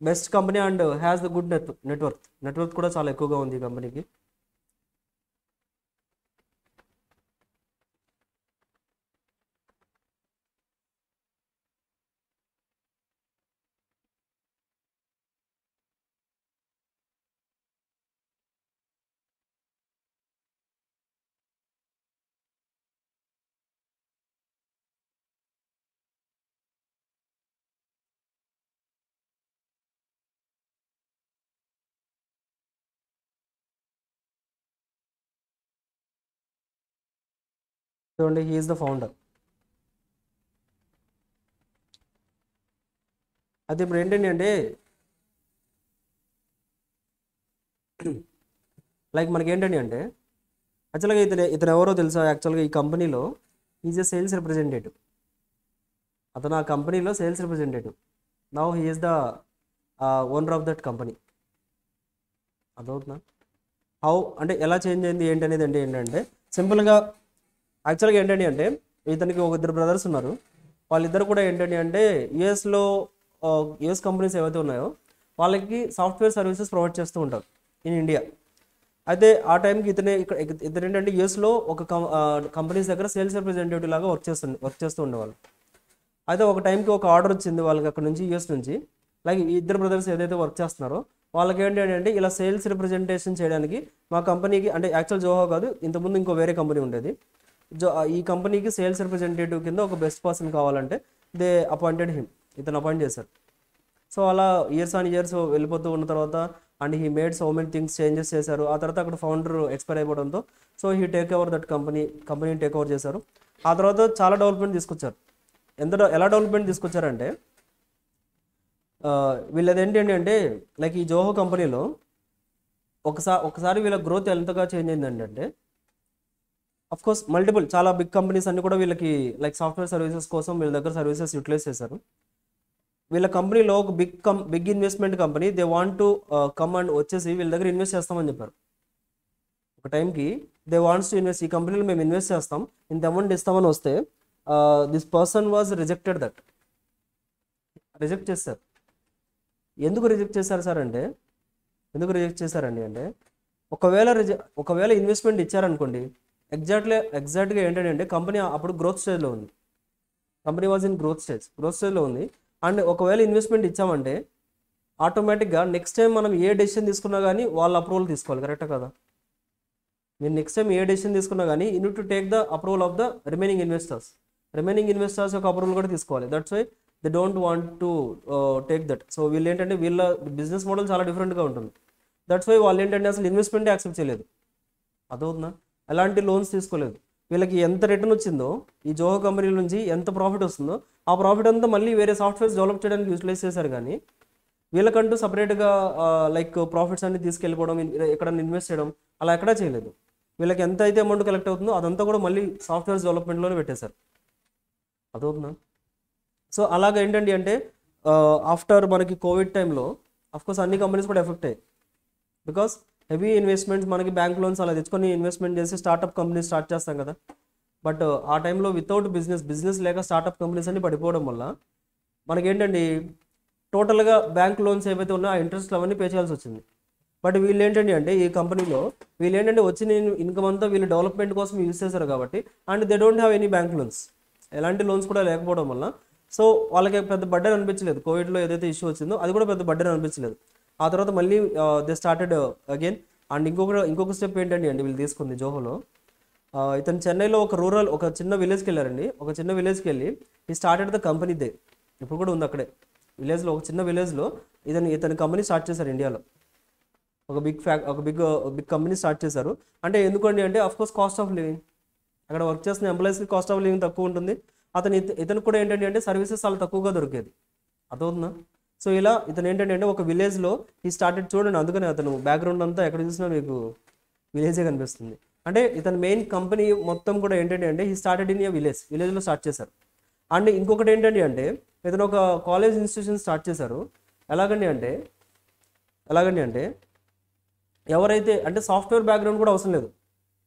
best company and has the good network కూడా చాలా ఎక్కువగా ఉంది ఈ కంపెనీకి. చూడండి, హీ ఈజ్ ద ఫౌండర్. అయితే ఇప్పుడు ఏంటండి అంటే లైక్ మనకి ఏంటండి అంటే యాక్చువల్గా ఇతను ఎవరో తెలుసా? యాక్చువల్గా ఈ కంపెనీలో ఈజ్ ఎ సేల్స్ రిప్రజెంటేటివ్. అతను ఆ కంపెనీలో sales representative. Now he is the owner of that company. అదవుతుందా? హౌ అంటే ఎలా చేంజ్ అయింది ఏంటి అనేది అంటే ఏంటంటే సింపుల్గా యాక్చువల్గా ఏంటండి అంటే ఇతనికి ఒక ఇద్దరు బ్రదర్స్ ఉన్నారు. వాళ్ళిద్దరు కూడా ఏంటండి అంటే యుఎస్ కంపెనీస్ ఏవైతే ఉన్నాయో వాళ్ళకి సాఫ్ట్వేర్ సర్వీసెస్ ప్రొవైడ్ చేస్తూ ఉంటారు ఇన్ ఇండియా. అయితే ఆ టైంకి ఇతను ఏంటంటే యుఎస్లో ఒక కంపెనీస్ దగ్గర సేల్స్ రిప్రజెంటేటివ్ లాగా వర్క్ చేస్తూ ఉండేవాళ్ళు. అయితే ఒక టైంకి ఒక ఆర్డర్ వచ్చింది వాళ్ళకి అక్కడ నుంచి, యుఎస్ నుంచి. లైక్ ఇద్దరు బ్రదర్స్ ఏదైతే వర్క్ చేస్తున్నారో వాళ్ళకి ఏంటంటే ఇలా సేల్స్ రిప్రజెంటేషన్ చేయడానికి మా కంపెనీకి, అంటే యాక్చువల్ జోహో కాదు, ఇంతకుముందు ఇంకో వేరే కంపెనీ ఉండేది. ఈ కంపెనీకి సేల్స్ రిప్రజెంటేటివ్ కింద ఒక బెస్ట్ పర్సన్ కావాలంటే దే అపాయింటెడ్ హిమ్, ఇతను అపాయింట్ చేశారు. సో అలా ఇయర్స్ ఆన్ ఇయర్స్ వెళ్ళిపోతూ ఉన్న తర్వాత and he made so many things changes చేశారు. ఆ తర్వాత అక్కడ ఫౌండర్ ఎక్స్పైర్ అయిపోవడంతో so he take over that కంపెనీని టేక్ ఓవర్ చేశారు. ఆ తర్వాత చాలా డెవలప్మెంట్ తీసుకొచ్చారు. ఎలా డెవలప్మెంట్ తీసుకొచ్చారంటే వీళ్ళది ఏంటంటే అంటే లైక్ ఈ జోహో కంపెనీలో ఒకసారి వీళ్ళ గ్రోత్ ఎంతగా చేంజ్ అయిందంటే అఫ్కోర్స్ చాలా బిగ్ కంపెనీస్ అన్ని కూడా వీళ్ళకి లైక్ సాఫ్ట్వేర్ సర్వీసెస్ కోసం వీళ్ళ దగ్గర సర్వీసెస్ యూటిలైజ్ చేశారు. వీళ్ళ కంపెనీలో ఒక big investment company they want to come and వచ్చేసి వీళ్ళ దగ్గర ఇన్వెస్ట్ చేస్తామని చెప్పారు. ఒక టైంకి దే వాంట్స్ టు ఇన్వెస్ట్, ఈ కంపెనీలో మేము ఇన్వెస్ట్ చేస్తాం, ఇంత అమౌంట్ ఇస్తామని వస్తే this person was rejected that. Reject చేశారు. ఎందుకు రిజెక్ట్ చేశారు సార్ అంటే, ఎందుకు రిజెక్ట్ చేశారండి అంటే, ఒకవేళ ఇన్వెస్ట్మెంట్ ఇచ్చారనుకోండి, ఎగ్జాక్ట్గా ఏంటంటే కంపెనీ అప్పుడు గ్రోత్ స్టేజ్లో ఉంది. కంపెనీ వాజ్ ఇన్ గ్రోత్ స్టేజ్లో ఉంది. అండ్ ఒకవేళ ఇన్వెస్ట్మెంట్ ఇచ్చామంటే ఆటోమేటిక్గా నెక్స్ట్ టైం మనం ఏ డెసిషన్ తీసుకున్నా కానీ వాళ్ళ అప్రూవల్ తీసుకోవాలి. కరెక్టా కదా? మీరు నెక్స్ట్ టైం ఏ డెసిషన్ తీసుకున్నా కానీ you need to take the approval of the remaining investors యొక్క అప్రూవల్ కూడా తీసుకోవాలి. That's why they don't want to take that. So వీళ్ళు ఏంటంటే వీళ్ళ బిజినెస్ మోడల్ చాలా డిఫరెంట్గా ఉంటుంది. దట్స్ వై వాళ్ళు ఏంటంటే అసలు ఇన్వెస్ట్మెంటే యాక్సెప్ట్ చేయలేదు. అదవుతుందా? ఎలాంటి లోన్స్ తీసుకోలేదు. వీళ్ళకి ఎంత రిటర్న్ వచ్చిందో, ఈ జోహో కంపెనీల నుంచి ఎంత ప్రాఫిట్ వస్తుందో ఆ ప్రాఫిట్ అంతా మళ్ళీ వేరే సాఫ్ట్వేర్స్ డెవలప్ చేయడానికి యూటిలైజ్ చేశారు. కానీ వీళ్ళకంటూ సపరేట్గా లైక్ ప్రాఫిట్స్ అన్ని తీసుకెళ్ళిపోవడం, ఎక్కడ ఇన్వెస్ట్ చేయడం అలా ఎక్కడా చేయలేదు. వీళ్ళకి ఎంత అయితే అమౌంట్ కలెక్ట్ అవుతుందో అదంతా కూడా మళ్ళీ సాఫ్ట్వేర్స్ డెవలప్మెంట్లోనే పెట్టేశారు. అదవుతుందా? సో అలాగ ఏంటండి అంటే ఆఫ్టర్ మనకి కోవిడ్ టైంలో అఫ్కోర్స్ అన్ని కంపెనీస్ కూడా ఎఫెక్ట్ అయ్యాయి. బికాస్ హెవీ ఇన్వెస్ట్మెంట్స్ మనకి బ్యాంక్ లోన్స్ అలా తెచ్చుకొని ఇన్వెస్ట్మెంట్ చేసి స్టార్ట్అప్ కంపెనీస్ స్టార్ట్ చేస్తాం కదా. బట్ ఆ టైంలో వితౌట్ బిజినెస్ లేక స్టార్ట్అప్ కంపెనీస్ అన్ని పడిపోవడం వల్ల మనకేంటండి టోటల్గా బ్యాంక్ లోన్స్ ఏవైతే ఉన్నాయో ఆ ఇంట్రెస్ట్లు అవన్నీ పే చేయాల్సి వచ్చింది. బట్ వీళ్ళు ఏంటండి అంటే ఈ కంపెనీలో వీళ్ళు ఏంటంటే వచ్చిన ఇన్కమ్ అంతా వీళ్ళు డెవలప్మెంట్ కోసం యూజ్ చేశారు కాబట్టి, and they don't have any bank loans, ఎలాంటి లోన్స్ కూడా లేకపోవడం వల్ల సో వాళ్ళకి పెద్ద బర్డెన్ అనిపించలేదు. కోవిడ్లో ఏదైతే ఇష్యూ వచ్చిందో అది కూడా పెద్ద బర్డెన్ అనిపించలేదు. ఆ తర్వాత మళ్ళీ దే స్టార్టెడ్ అగైన్. అండ్ ఇంకొక స్టెప్ ఏంటండి అంటే వీళ్ళు తీసుకుంది జోహోలో, ఇతను చెన్నైలో ఒక చిన్న విలేజ్కి వెళ్ళారండి. ఒక చిన్న విలేజ్కి వెళ్ళి ఈ స్టార్టెడ్ ద కంపెనీ దే, ఇప్పుడు కూడా ఉంది అక్కడే విలేజ్లో, ఒక చిన్న విలేజ్లో ఇతని కంపెనీ స్టార్ట్ చేశారు. ఇండియాలో ఒక బిగ్ కంపెనీ స్టార్ట్ చేశారు. అంటే ఎందుకండి అంటే అఫ్కోర్స్ కాస్ట్ ఆఫ్ లివింగ్, అక్కడ వర్క్ చేస్తున్న ఎంప్లాయీస్కి కాస్ట్ ఆఫ్ లివింగ్ తక్కువ ఉంటుంది. ఇతను కూడా ఏంటంటే అంటే సర్వీసెస్ చాలా తక్కువగా దొరికేది. అదవుతుందా? సో ఇలా ఇతను ఏంటంటే ఒక విలేజ్లో ఈ స్టార్టెడ్, చూడండి అందుకని అతను బ్యాక్గ్రౌండ్ అంతా ఎక్కడ చూసినా మీకు విలేజే కనిపిస్తుంది. అంటే ఇతని మెయిన్ కంపెనీ మొత్తం కూడా ఏంటంటే అంటే ఈ స్టార్టెడ్ ఇన్ ఏ విలేజ్లో స్టార్ట్ చేశారు. అండ్ ఇంకొకటి ఏంటంటే అంటే ఇతను ఒక కాలేజ్ ఇన్స్టిట్యూషన్ స్టార్ట్ చేశారు. ఎలాగండి అంటే ఎవరైతే అంటే సాఫ్ట్వేర్ బ్యాక్గ్రౌండ్ కూడా అవసరం లేదు,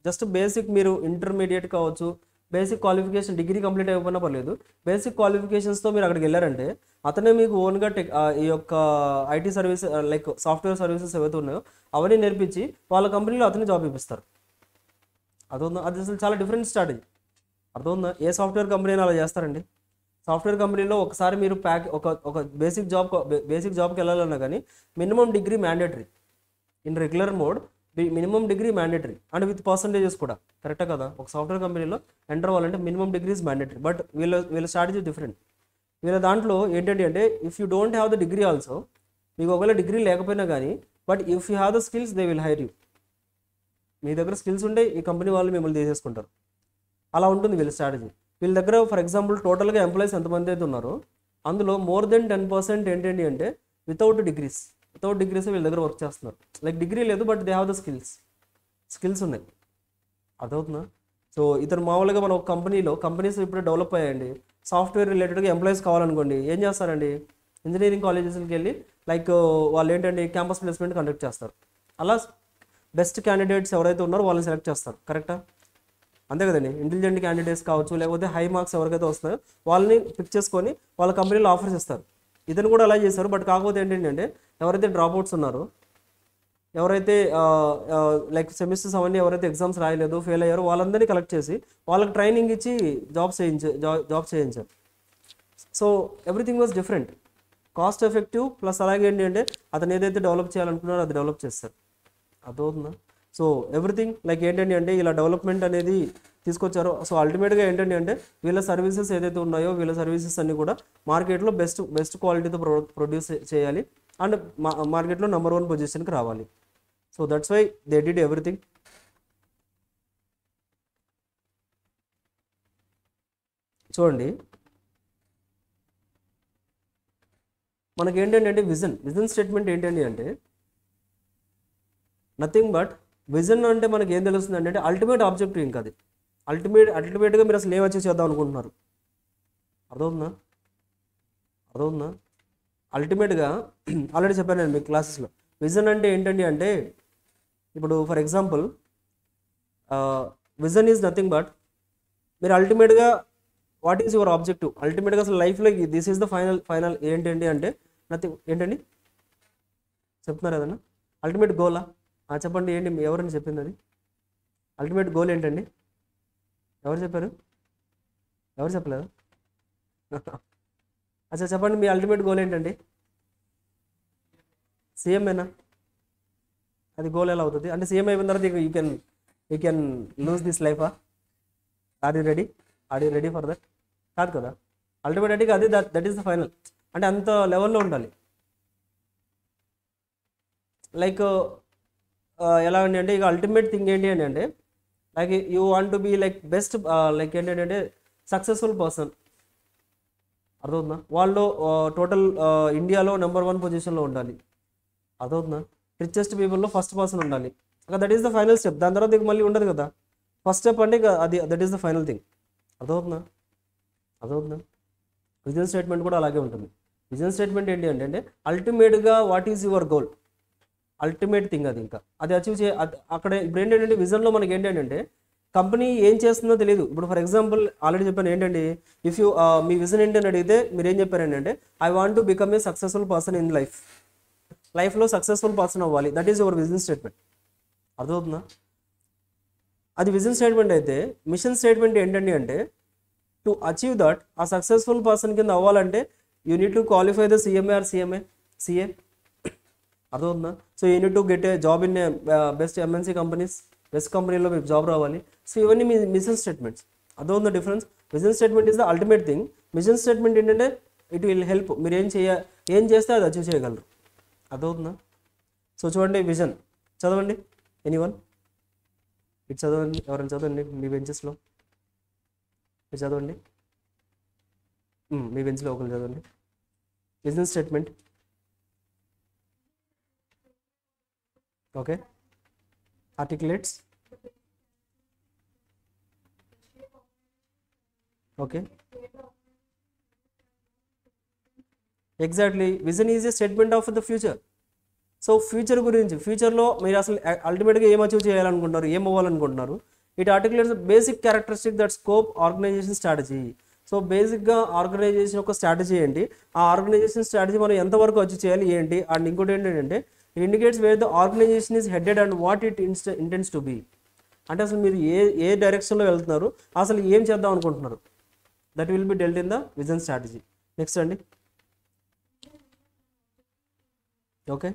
జస్ట్ బేసిక్ మీరు ఇంటర్మీడియట్ కావచ్చు, బేసిక్ క్వాలిఫికేషన్ డిగ్రీ కంప్లీట్ అయిపోయినా పర్లేదు, బేసిక్ క్వాలిఫికేషన్స్తో మీరు అక్కడికి వెళ్ళారంటే అతనే మీకు ఓన్గా ఈ యొక్క IT service like software services ఏవైతే ఉన్నాయో అవన్నీ నేర్పించి వాళ్ళ కంపెనీలో అతనే జాబ్ ఇప్పిస్తారు. అదవుతుందా? అది అసలు చాలా డిఫరెంట్ స్ట్రాటజీ. అర్థమవుతుందా? ఏ సాఫ్ట్వేర్ కంపెనీ అలా చేస్తారండి? సాఫ్ట్వేర్ కంపెనీలో ఒకసారి మీరు ఒక బేసిక్ జాబ్కి వెళ్ళాలన్నా కానీ minimum degree mandatory. In regular mode minimum degree mandatory and with percentages కూడా. కరెక్టా కదా? ఒక సాఫ్ట్వేర్ కంపెనీలో ఎంటర్ అవ్వాలంటే minimum degree is mandatory. But వీళ్ళ స్ట్రాటజీ డిఫరెంట్. వీళ్ళ దాంట్లో ఏంటంటే అంటే if you don't have the degree also, మీకు ఒకవేళ డిగ్రీ లేకపోయినా కానీ but if you have the skills they will hire you. మీ దగ్గర స్కిల్స్ ఉంటే ఈ కంపెనీ వాళ్ళు మిమ్మల్ని తీసేసుకుంటారు. అలా ఉంటుంది వీళ్ళ స్ట్రాటజీ. వీళ్ళ దగ్గర ఫర్ ఎగ్జాంపుల్ టోటల్గా ఎంప్లాయీస్ ఎంతమంది అయితే ఉన్నారో అందులో మోర్ దెన్ 10% ఏంటండి అంటే వితౌట్ డిగ్రీస్ వీళ్ళ దగ్గర వర్క్ చేస్తున్నారు. లైక్ డిగ్రీ లేదు but they have the skills ఉన్నాయి. అదవుతుందా? సో ఇతను మామూలుగా మన ఒక కంపెనీస్ ఇప్పుడు డెవలప్ అయ్యాయండి, సాఫ్ట్వేర్ రిలేటెడ్గా ఎంప్లాయీస్ కావాలనుకోండి ఏం చేస్తారండి, ఇంజనీరింగ్ కాలేజెస్కి వెళ్ళి లైక్ వాళ్ళు ఏంటంటే క్యాంపస్ ప్లేస్మెంట్ కండక్ట్ చేస్తారు. అలా బెస్ట్ క్యాండిడేట్స్ ఎవరైతే ఉన్నారో వాళ్ళని సెలెక్ట్ చేస్తారు. కరెక్టా? అంతే కదండి. ఇంటెలిజెంట్ క్యాండిడేట్స్ కావచ్చు, లేకపోతే హై మార్క్స్ ఎవరికైతే వస్తాయో వాళ్ళని పిక్ చేసుకొని వాళ్ళ కంపెనీలో ఆఫర్స్ ఇస్తారు. ఇతను కూడా అలా చేశారు. బట్ కాకపోతే ఏంటంటే ఎవరైతే డ్రాప్అవుట్స్ ఉన్నారో, ఎవరైతే లైక్ సెమిస్టర్స్ అవన్నీ ఎవరైతే ఎగ్జామ్స్ రాయలేదు, ఫెయిల్ అయ్యారో వాళ్ళందరినీ కలెక్ట్ చేసి వాళ్ళకి ట్రైనింగ్ ఇచ్చి జాబ్స్ చేయించారు. So everything was different, cost effective plus అలాగే ఏంటంటే అతను ఏదైతే డెవలప్ చేయాలనుకున్నారో అది డెవలప్ చేస్తారు. అర్థమవుతుందా? సో ఎవ్రీథింగ్ లైక్ ఏంటంటే అంటే ఇలా డెవలప్మెంట్ అనేది తీసుకొచ్చారు. సో అల్టిమేట్గా ఏంటంటే అంటే వీళ్ళ సర్వీసెస్ ఏదైతే ఉన్నాయో వీళ్ళ సర్వీసెస్ అన్ని కూడా మార్కెట్లో బెస్ట్ క్వాలిటీతో ప్రొడ్యూస్ చేయాలి అండ్ మార్కెట్లో నెంబర్ 1 పొజిషన్కి రావాలి. So that's why they did everything. చూడండి మనకి ఏంటంటే అంటే విజన్ స్టేట్మెంట్ ఏంటండి అంటే నథింగ్ బట్ విజన్ అంటే మనకి ఏం తెలుస్తుంది అంటే అల్టిమేట్ ఆబ్జెక్టివ్. ఇంకా అది అల్టిమేట్గా మీరు అసలు ఏం అచీవ్ చేద్దాం అనుకుంటున్నారు. అర్థమవుతుందా? అల్టిమేట్గా ఆల్రెడీ చెప్పాను నేను మీ క్లాసెస్లో, విజన్ అంటే ఏంటండి అంటే, ఇప్పుడు for example vision is nothing but, మీరు అల్టిమేట్గా వాట్ ఈజ్ యువర్ ఆబ్జెక్టివ్, అల్టిమేట్గా అసలు లైఫ్లో దిస్ ఈజ్ ద ఫైనల్ ఏంటండి అంటే నథింగ్, ఏంటండి చెప్తున్నారు కదన్నా, అల్టిమేట్ గోలా చెప్పండి, ఏంటి ఎవరని చెప్పింది అది, అల్టిమేట్ గోల్ ఏంటండి, ఎవరు చెప్పారు, ఎవరు చెప్పలేదా? అచ్చా చెప్పండి, మీ అల్టిమేట్ గోల్ ఏంటండి? సీఎంఏనా? అది గోల్ ఎలా అవుతుంది అంటే, సీఎం అయిపోయిన తర్వాత యూ కెన్ లూజ్ దిస్ లైఫా? Are you ready for that? కాదు కదా, అల్టిమేట్ అంటే అది దట్ ఈస్ ద ఫైనల్, అంటే అంత లెవెల్లో ఉండాలి. లైక్ ఎలా అండి అంటే, ఇక అల్టిమేట్ థింగ్ ఏంటి అని అంటే, like you want to be like best, like ఏంటంటే సక్సెస్ఫుల్ పర్సన్, అర్థవుతుందా? వాళ్ళు టోటల్ ఇండియాలో నెంబర్ 1 పొజిషన్లో ఉండాలి, అర్థవుతుందా? రిచెస్ట్ పీపుల్లో ఫస్ట్ పర్సన్ ఉండాలి, that is the final step. దాని తర్వాత మళ్ళీ ఉండదు కదా, ఫస్ట్ స్టెప్ అంటే అది that is the final thing, అర్థవుతుందా? విజన్ స్టేట్మెంట్ కూడా అలాగే ఉంటుంది. విజన్ స్టేట్మెంట్ ఏంటి అంటే అల్టిమేట్గా what is your goal, ultimate thing అది, ఇంకా అది అచీవ్ అక్కడ ఇప్పుడు ఏంటంటే విజన్లో మనకి ఏంటంటే కంపెనీ ఏం చేస్తుందో తెలియదు. ఇప్పుడు ఫర్ ఎగ్జాంపుల్ ఆల్రెడీ చెప్పాను ఏంటండి, ఇఫ్ యూ మీ విజన్ ఏంటి అని అడిగితే మీరు ఏం చెప్పారు ఏంటంటే, I want to become a successful person in లైఫ్లో సక్సెస్ఫుల్ పర్సన్ అవ్వాలి, that is your vision statement, అర్థమవుతుందా? అది విజన్ స్టేట్మెంట్ అయితే మిషన్ స్టేట్మెంట్ ఏంటండి అంటే, టు అచీవ్ దట్, ఆ సక్సెస్ఫుల్ పర్సన్ కింద అవ్వాలంటే you need to qualify the CMA or CA, అర్థమవుతుందా? So you need to get a job in best MNC companies, best కంపెనీలో మీకు జాబ్ రావాలి. సో ఇవన్నీ మీ మిషన్ స్టేట్మెంట్స్, అర్థమవుతుందా difference? Vision statement is the ultimate thing, mission statement ఏంటంటే ఇట్ విల్ హెల్ప్, మీరు ఏం చేస్తే అది అచీవ్ చేయగలరు, అర్థమవుతుందా? సో చూడండి విజన్, చదవండి ఎనీవన్, ఇటు చదవండి, ఎవరైనా చదవండి మీ బెంచెస్లో, మీరు చదవండి, మీ బెంచ్లో ఒకరు చదవండి. Vision statement, okay, articulates, okay, exactly, vision is a statement of the future. So future గురించి, ఫ్యూచర్లో మీరు అసలు అల్టిమేట్గా ఏం అచీవ్ చేయాలనుకుంటున్నారు, ఏం అవ్వాలనుకుంటున్నారు, it articulates basic characteristic that scope organisation strategy. So బేసిక్గా ఆర్గనైజేషన్ యొక్క స్ట్రాటజీ ఏంటి, ఆ ఆర్గనైజేషన్ స్ట్రాటజీ మనం ఎంతవరకు అచీవ్ చేయాలి ఏంటి, అండ్ ఇంకోటి ఏంటంటే it indicates where the organisation is headed and what it intends to be, అంటే అసలు మీరు ఏ డైరెక్షన్లో వెళ్తున్నారు, అసలు ఏం చేద్దాం అనుకుంటున్నారు, that will be dealt in the vision strategy. Next అండి, okay,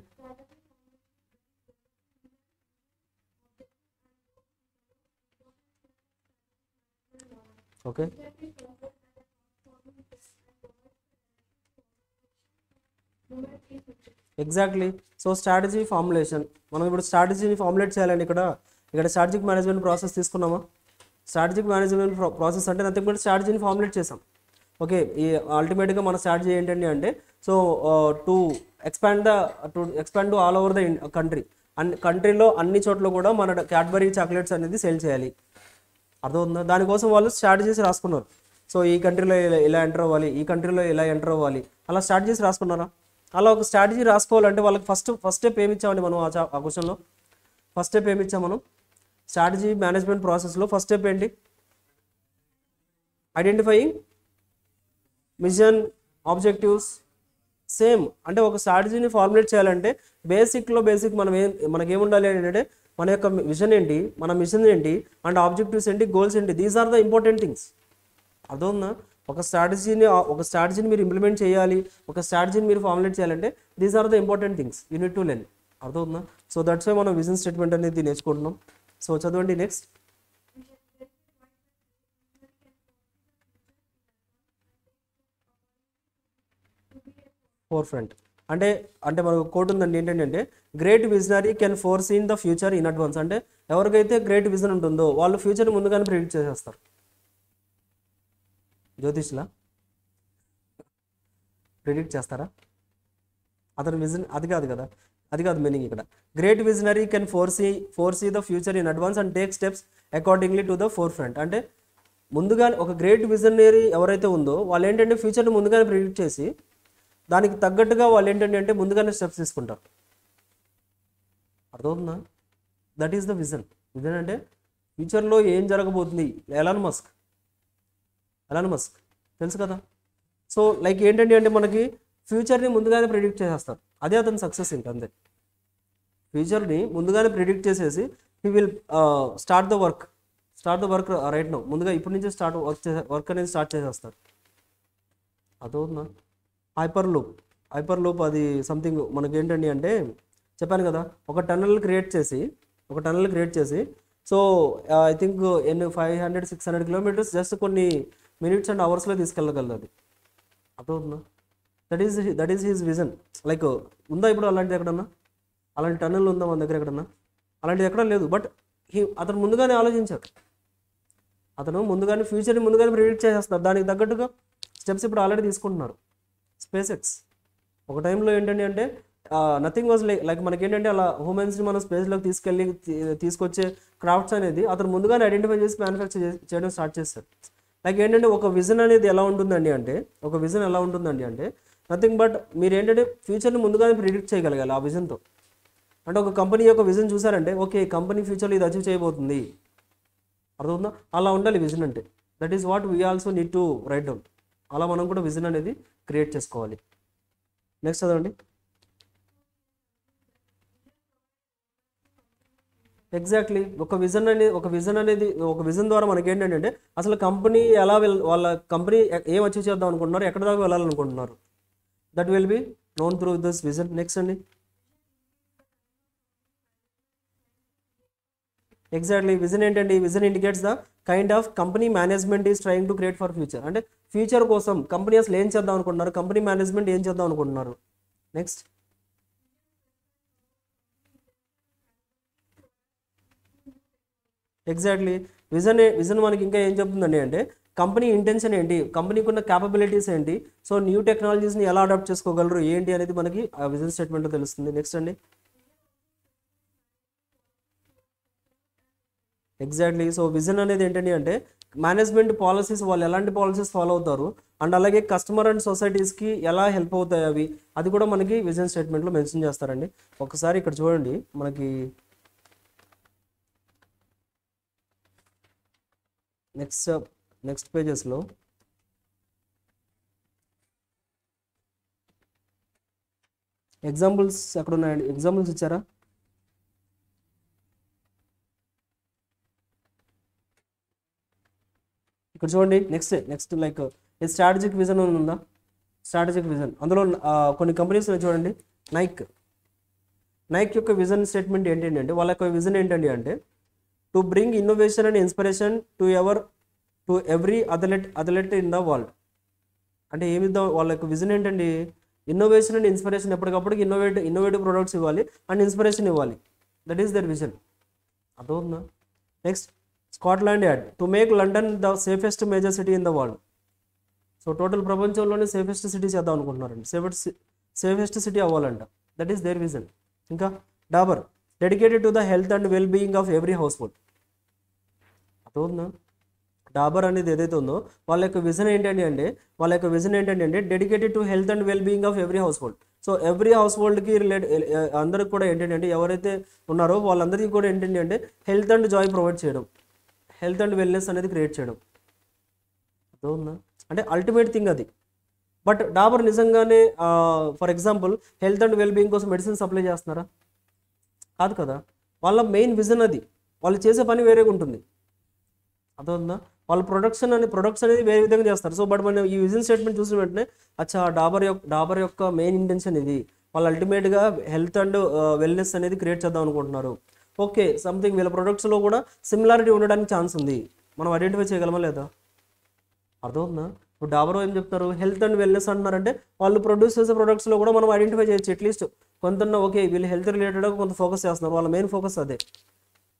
okay, exactly. So strategy formulation, మనం ఇప్పుడు స్ట్రాటజీని ఫార్ములేట్ చేయాలండి. ఇక్కడ స్ట్రాటజిక్ మేనేజ్మెంట్ ప్రాసెస్ తీసుకున్నామా, స్ట్రాటజిక్ మేనేజ్మెంట్ ప్రాసెస్ అంటే నథింగ్ బట్ స్ట్రాటజీని ఫార్ములేట్ చేసాం. ఓకే, ఈ అల్టిమేట్గా మన స్ట్రాటజీ ఏంటండి అంటే, so to expand all over the country, కంట్రీలో అన్ని చోట్ల కూడా మన క్యాడ్బరీ చాక్లెట్స్ అనేది సేల్ చేయాలి, అర్థమవుతుందా? దానికోసం వాళ్ళు స్ట్రాటజీస్ రాసుకున్నారు. సో ఈ కంట్రీలో ఇలా ఎంటర్ అవ్వాలి, ఈ కంట్రీలో ఇలా ఎంటర్ అవ్వాలి, అలా స్ట్రాటజీస్ రాసుకున్నారా? అలా ఒక స్ట్రాటజీ రాసుకోవాలంటే వాళ్ళకి ఫస్ట్ స్టెప్ ఏమి ఇచ్చామండి మనం ఆ క్వశ్చన్లో, ఫస్ట్ స్టెప్ ఏమి ఇచ్చాం మనం స్ట్రాటజీ మేనేజ్మెంట్ ప్రాసెస్లో? ఫస్ట్ స్టెప్ ఏంటి, ఐడెంటిఫైయింగ్ మిషన్, ఆబ్జెక్టివ్స్. సేమ్ అంటే ఒక స్ట్రాటజీని ఫార్ములేట్ చేయాలంటే బేసిక్ మనకేముండాలి ఏంటంటే మన యొక్క విజన్ ఏంటి, మన మిషన్ ఏంటి, అండ్ ఆబ్జెక్టివ్స్ ఏంటి, గోల్స్ ఏంటి, these are the important things, అర్థమవుతుందా? ఒక స్ట్రాటజీని మీరు ఇంప్లిమెంట్ చేయాలి, ఒక స్ట్రాటజీని మీరు ఫార్ములేట్ చేయాలంటే these are the important things you need to learn, అర్థమవుతుందా? సో దట్స్ వై మనం విజన్ స్టేట్మెంట్ అనేది నేర్చుకుంటున్నాం. సో చదవండి నెక్స్ట్, ఫోర్ ఫ్రంట్ అంటే మనకు కోట్ ఉందండి ఏంటంటే, great visionary can foreseen the future in advance. అంటే ఎవరికైతే గ్రేట్ విజన్ ఉంటుందో వాళ్ళు ఫ్యూచర్ ముందుగానే ప్రిడిక్ట్ చేసేస్తారు. జ్యోతిష్లా ప్రిడిక్ట్ చేస్తారా? అతని విజన్ అది కాదు కదా, అది కాదు మీనింగ్ ఇక్కడ. Great visionary can foresee the future in advance and take steps accordingly to the forefront. అంటే ముందుగానే ఒక గ్రేట్ విజనరీ ఎవరైతే ఉందో వాళ్ళు ఏంటంటే ఫ్యూచర్ని ముందుగానే ప్రిడిక్ట్ చేసి దానికి తగ్గట్టుగా వాళ్ళు ఏంటంటే అంటే ముందుగానే స్టెప్స్ తీసుకుంటారు. అర్థమవుతుందా? That is the vision. Vision అంటే ఫ్యూచర్లో ఏం జరగబోతుంది. ఎలాన్ మస్క్ తెలుసు కదా. సో లైక్ ఏంటంటే అంటే మనకి ఫ్యూచర్ని ముందుగానే ప్రిడిక్ట్ చేసేస్తారు. అదే అతని సక్సెస్ ఏంటి అంతే. ఫ్యూచర్ని ముందుగానే ప్రిడిక్ట్ చేసేసి he will start the work right now. ముందుగా ఇప్పటి నుంచే వర్క్ అనేది స్టార్ట్ చేసేస్తారు. అదవుతుందా? హైపర్ లూప్ అది సంథింగ్ మనకి ఏంటండి అంటే చెప్పాను కదా, ఒక టన్నల్ క్రియేట్ చేసి so I think 500-600 kilometres just కొన్ని మినిట్స్ అండ్ అవర్స్లో తీసుకెళ్ళగలదు అది. అర్థమవుతుందా? That is his vision. Like ఉందా ఇప్పుడు అలాంటిది ఎక్కడన్నా? అలాంటి టన్నల్ ఉందా మన దగ్గర ఎక్కడన్నా? అలాంటిది ఎక్కడ లేదు. బట్ అతను ముందుగానే ఆలోచించారు. అతను ఫ్యూచర్ని ముందుగానే ప్రిడిక్ట్ చేసేస్తున్నారు. దానికి తగ్గట్టుగా స్టెప్స్ ఇప్పుడు ఆల్రెడీ తీసుకుంటున్నారు. స్పేస్ ఎక్స్ ఒక టైంలో ఏంటంటే అంటే నథింగ్ వాజ్ లైక్ మనకి ఏంటంటే అలా హ్యూమన్స్ని మనం స్పేస్లోకి తీసుకొచ్చే క్రాఫ్ట్స్ అనేది అతను ముందుగానే ఐడెంటిఫై చేసి మ్యానుఫ్యాక్చర్ చేయడం స్టార్ట్ చేస్తారు. లైక్ ఏంటంటే ఒక విజన్ అనేది ఎలా ఉంటుందండి అంటే నథింగ్ బట్ మీరు ఏంటంటే ఫ్యూచర్ని ముందుగానే ప్రిడిక్ట్ చేయగలగాలి ఆ విజన్తో. అంటే ఒక కంపెనీ యొక్క విజన్ చూసారంటే ఓకే కంపెనీ ఫ్యూచర్లో ఇది అచీవ్ చేయబోతుంది. అర్థమవుతుందా? అలా ఉండాలి విజన్ అంటే. That is what we also need to right down. అలా మనం కూడా విజన్ అనేది క్రియేట్ చేసుకోవాలి. నెక్స్ట్ చదవండి. ఎగ్జాక్ట్లీ ఒక విజన్ ద్వారా మనకి ఏంటంటే అసలు కంపెనీ ఎలా వాళ్ళ కంపెనీ ఏం అచీవ్ చేద్దాం అనుకుంటున్నారు, ఎక్కడ దాకా వెళ్ళాలనుకుంటున్నారు. That will be known through this vision. Next అండి. ఎగ్జాక్ట్లీ విజన్ ఏంటండి? Vision indicates the kind of company management is trying to create for future. అంటే ఫ్యూచర్ కోసం కంపెనీ అసలు ఏం చేద్దాం అనుకుంటున్నారు, కంపెనీ మేనేజ్మెంట్ ఏం చేద్దాం అనుకుంటున్నారు. నెక్స్ట్. ఎగ్జాక్ట్లీ విజన్ మనకి ఇంకా ఏం చెప్తుందండి అంటే కంపెనీ ఇంటెన్షన్ ఏంటి, కంపెనీకి ఉన్న క్యాపబిలిటీస్ ఏంటి, సో న్యూ టెక్నాలజీస్ని ఎలా అడాప్ట్ చేసుకోగలరు ఏంటి అనేది మనకి ఆ విజన్ స్టేట్మెంట్లో తెలుస్తుంది. నెక్స్ట్ అండి. ఎగ్జాక్ట్లీ సో విజన్ అనేది ఏంటండి అంటే మేనేజ్మెంట్ పాలసీస్ వాళ్ళు ఎలాంటి పాలసీస్ ఫాలో అవుతారు అండ్ అలాగే కస్టమర్ అండ్ సొసైటీస్కి ఎలా హెల్ప్ అవుతాయి అవి, అది కూడా మనకి విజన్ స్టేట్మెంట్లో మెన్షన్ చేస్తారండి. ఒకసారి ఇక్కడ చూడండి మనకి నెక్స్ట్ పేజెస్లో ఎగ్జాంపుల్స్ ఎక్కడ ఉన్నాయండి? ఎగ్జాంపుల్స్ ఇచ్చారా? ఇక్కడ చూడండి. నెక్స్ట్ లైక్ స్ట్రాటజిక్ విజన్ ఉందా? స్ట్రాటజిక్ విజన్ అందులో కొన్ని కంపెనీస్ చూడండి. నైక్ యొక్క విజన్ స్టేట్మెంట్ ఏంటంటే అంటే వాళ్ళ యొక్క విజన్ ఏంటండి అంటే to bring innovation and inspiration to every athlete in the world. అంటే ఏమిద్దాం వాళ్ళ యొక్క విజన్ ఏంటండి? ఇన్నోవేషన్ అండ్ ఇన్స్పిరేషన్, ఎప్పటికప్పుడు ఇన్నోవేటివ్ ప్రొడక్ట్స్ ఇవ్వాలి అండ్ ఇన్స్పిరేషన్ ఇవ్వాలి. That is their vision. అర్థమవుతుందా? Next Scotland Yard to make London the safest major city in the world. So total ప్రపంచంలోనే సేఫెస్ట్ సిటీ చేద్దాం అనుకుంటున్నారండి. సేఫెస్ట్ సిటీ అవ్వాలంట. That is their vision. ఇంకా Dabur dedicated to the health and well being of every household. అర్థమవుతుందా? డాబర్ అనేది ఏదైతే ఉందో వాళ్ళ యొక్క విజన్ ఏంటంటే dedicated to health and well being of every household. So every హౌస్ హోల్డ్కి అందరికి కూడా ఏంటంటే ఎవరైతే ఉన్నారో వాళ్ళందరికీ కూడా ఏంటంటే హెల్త్ అండ్ జాయ్ ప్రొవైడ్ చేయడం, హెల్త్ అండ్ వెల్నెస్ అనేది క్రియేట్ చేయడం. అర్థమవుతుందా? అంటే అల్టిమేట్ థింగ్ అది. బట్ డాబర్ నిజంగానే for example health and well being కోసం మెడిసిన్ సప్లై చేస్తున్నారా? కాదు కదా. వాళ్ళ మెయిన్ విజన్ అది. వాళ్ళు చేసే పని వేరేగా ఉంటుంది. అర్థమవుతుందా? వాళ్ళ ప్రొడక్ట్స్ అనేది వేరే విధంగా చేస్తారు. సో బట్ మనం ఈ విజన్ స్టేట్మెంట్ చూసిన వెంటనే అచ్చా డాబర్ యొక్క మెయిన్ ఇంటెన్షన్ ఇది. వాళ్ళు అల్టిమేట్గా హెల్త్ అండ్ వెల్నెస్ అనేది క్రియేట్ చేద్దాం అనుకుంటున్నారు. ఓకే సంథింగ్ వీళ్ళ ప్రొడక్ట్స్లో కూడా సిమిలారిటీ ఉండడానికి ఛాన్స్ ఉంది. మనం ఐడెంటిఫై చేయగలమా లేదా? అర్థమవుతుందా? ఇప్పుడు డాబర్ ఏం చెప్తారు? హెల్త్ అండ్ వెల్నెస్ అంటున్నారంటే వాళ్ళు ప్రొడ్యూస్ చేసే ప్రొడక్ట్స్లో కూడా మనం ఐడెంటిఫై చేయొచ్చు. అట్లీస్ట్ కొంత ఓకే వీళ్ళు హెల్త్ రిలేటెడ్గా కొంత ఫోకస్ చేస్తున్నారు. వాళ్ళ మెయిన్ ఫోకస్ అదే.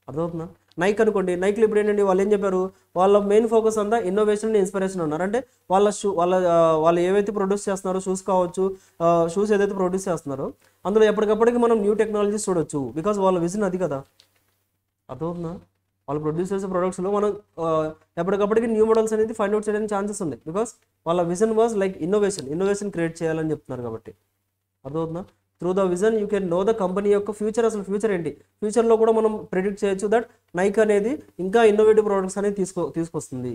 అర్థమవుతుందా? నైక్ అనుకోండి. నైక్లో ఇప్పుడు ఏంటంటే వాళ్ళు ఏం చెప్పారు? వాళ్ళ మెయిన్ ఫోకస్ అంతా ఇన్నోవేషన్ అండ్ ఇన్స్పిరేషన్ ఉన్నారు. అంటే వాళ్ళు ఏవైతే ప్రొడ్యూస్ చేస్తున్నారో షూస్ కావచ్చు, షూస్ ఏదైతే ప్రొడ్యూస్ చేస్తున్నారో అందులో ఎప్పటికప్పటికి మనం న్యూ టెక్నాలజీస్ చూడొచ్చు. బికాజ్ వాళ్ళ విజన్ అది కదా. అర్థమవుతుందా? వాళ్ళు ప్రొడ్యూస్ చేసే ప్రొడక్ట్స్లో మనం ఎప్పటికప్పటికి న్యూ మోడల్స్ అనేది ఫైండ్ అవుట్ చేయడానికి ఛాన్సెస్ ఉన్నాయి. బికాస్ వాళ్ళ vision was like innovation create చేయాలని చెప్తున్నారు కాబట్టి అర్థమవుతుందా. Through the vision you can know the company యొక్క ఫ్యూచర్, అసలు ఫ్యూచర్ ఏంటి, ఫ్యూచర్లో కూడా మనం ప్రిడిక్ట్ చేయొచ్చు దట్ నైక్ అనేది ఇంకా ఇన్నోవేటివ్ ప్రోడక్ట్స్ అనేది తీసుకొస్తుంది.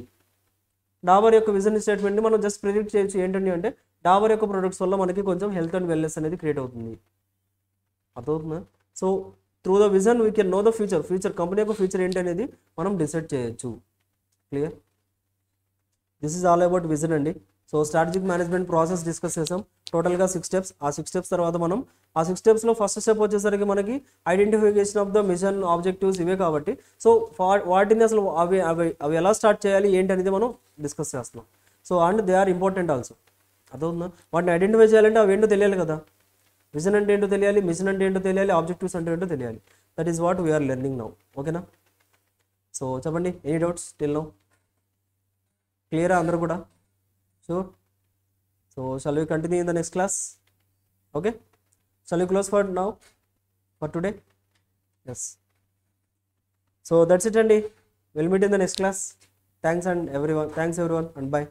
డాబర్ యొక్క విజన్ స్టేట్మెంట్ని మనం జస్ట్ ప్రిడిక్ట్ చేయొచ్చు ఏంటంటే అంటే డాబర్ యొక్క ప్రొడక్ట్స్ వల్ల మనకి కొంచెం హెల్త్ అండ్ వెల్నెస్ అనేది క్రియేట్ అవుతుంది. అర్థమవుతుందా. So through the vision we can know the future company యొక్క ఫ్యూచర్ ఏంటి అనేది మనం డిసైడ్ చేయొచ్చు. Clear. This is all about vision అండి. So strategic management process discuss చేసాం టోటల్గా 6 స్టెప్స్. ఆ 6 స్టెప్స్ తర్వాత మనం ఆ 6 స్టెప్స్లో ఫస్ట్ స్టెప్ వచ్చేసరికి మనకి identification of the mission objectives ఇవే కాబట్టి సో వాటిని అసలు అవి ఎలా స్టార్ట్ చేయాలి ఏంటి అనేది మనం డిస్కస్ చేస్తున్నాం. So and they are important also. అర్థమవుతుందా. వాటిని ఐడెంటిఫై చేయాలంటే అవి ఏంటో తెలియాలి కదా. విజన్ అంటే ఏంటో తెలియాలి, మిషన్ అంటే ఏంటో తెలియాలి, ఆబ్జెక్టివ్స్ అంటే ఏంటో తెలియాలి. That is what we are learning now. ఓకేనా. సో చెప్పండి, ఎనీ డౌట్స్ టిల్ నౌ? క్లియరా అందరూ కూడా? Sure. So shall we continue in the next class? Okay. Shall we close for now? For today? Yes. So that's it, Andy. We'll meet in the next class. Thanks everyone and bye.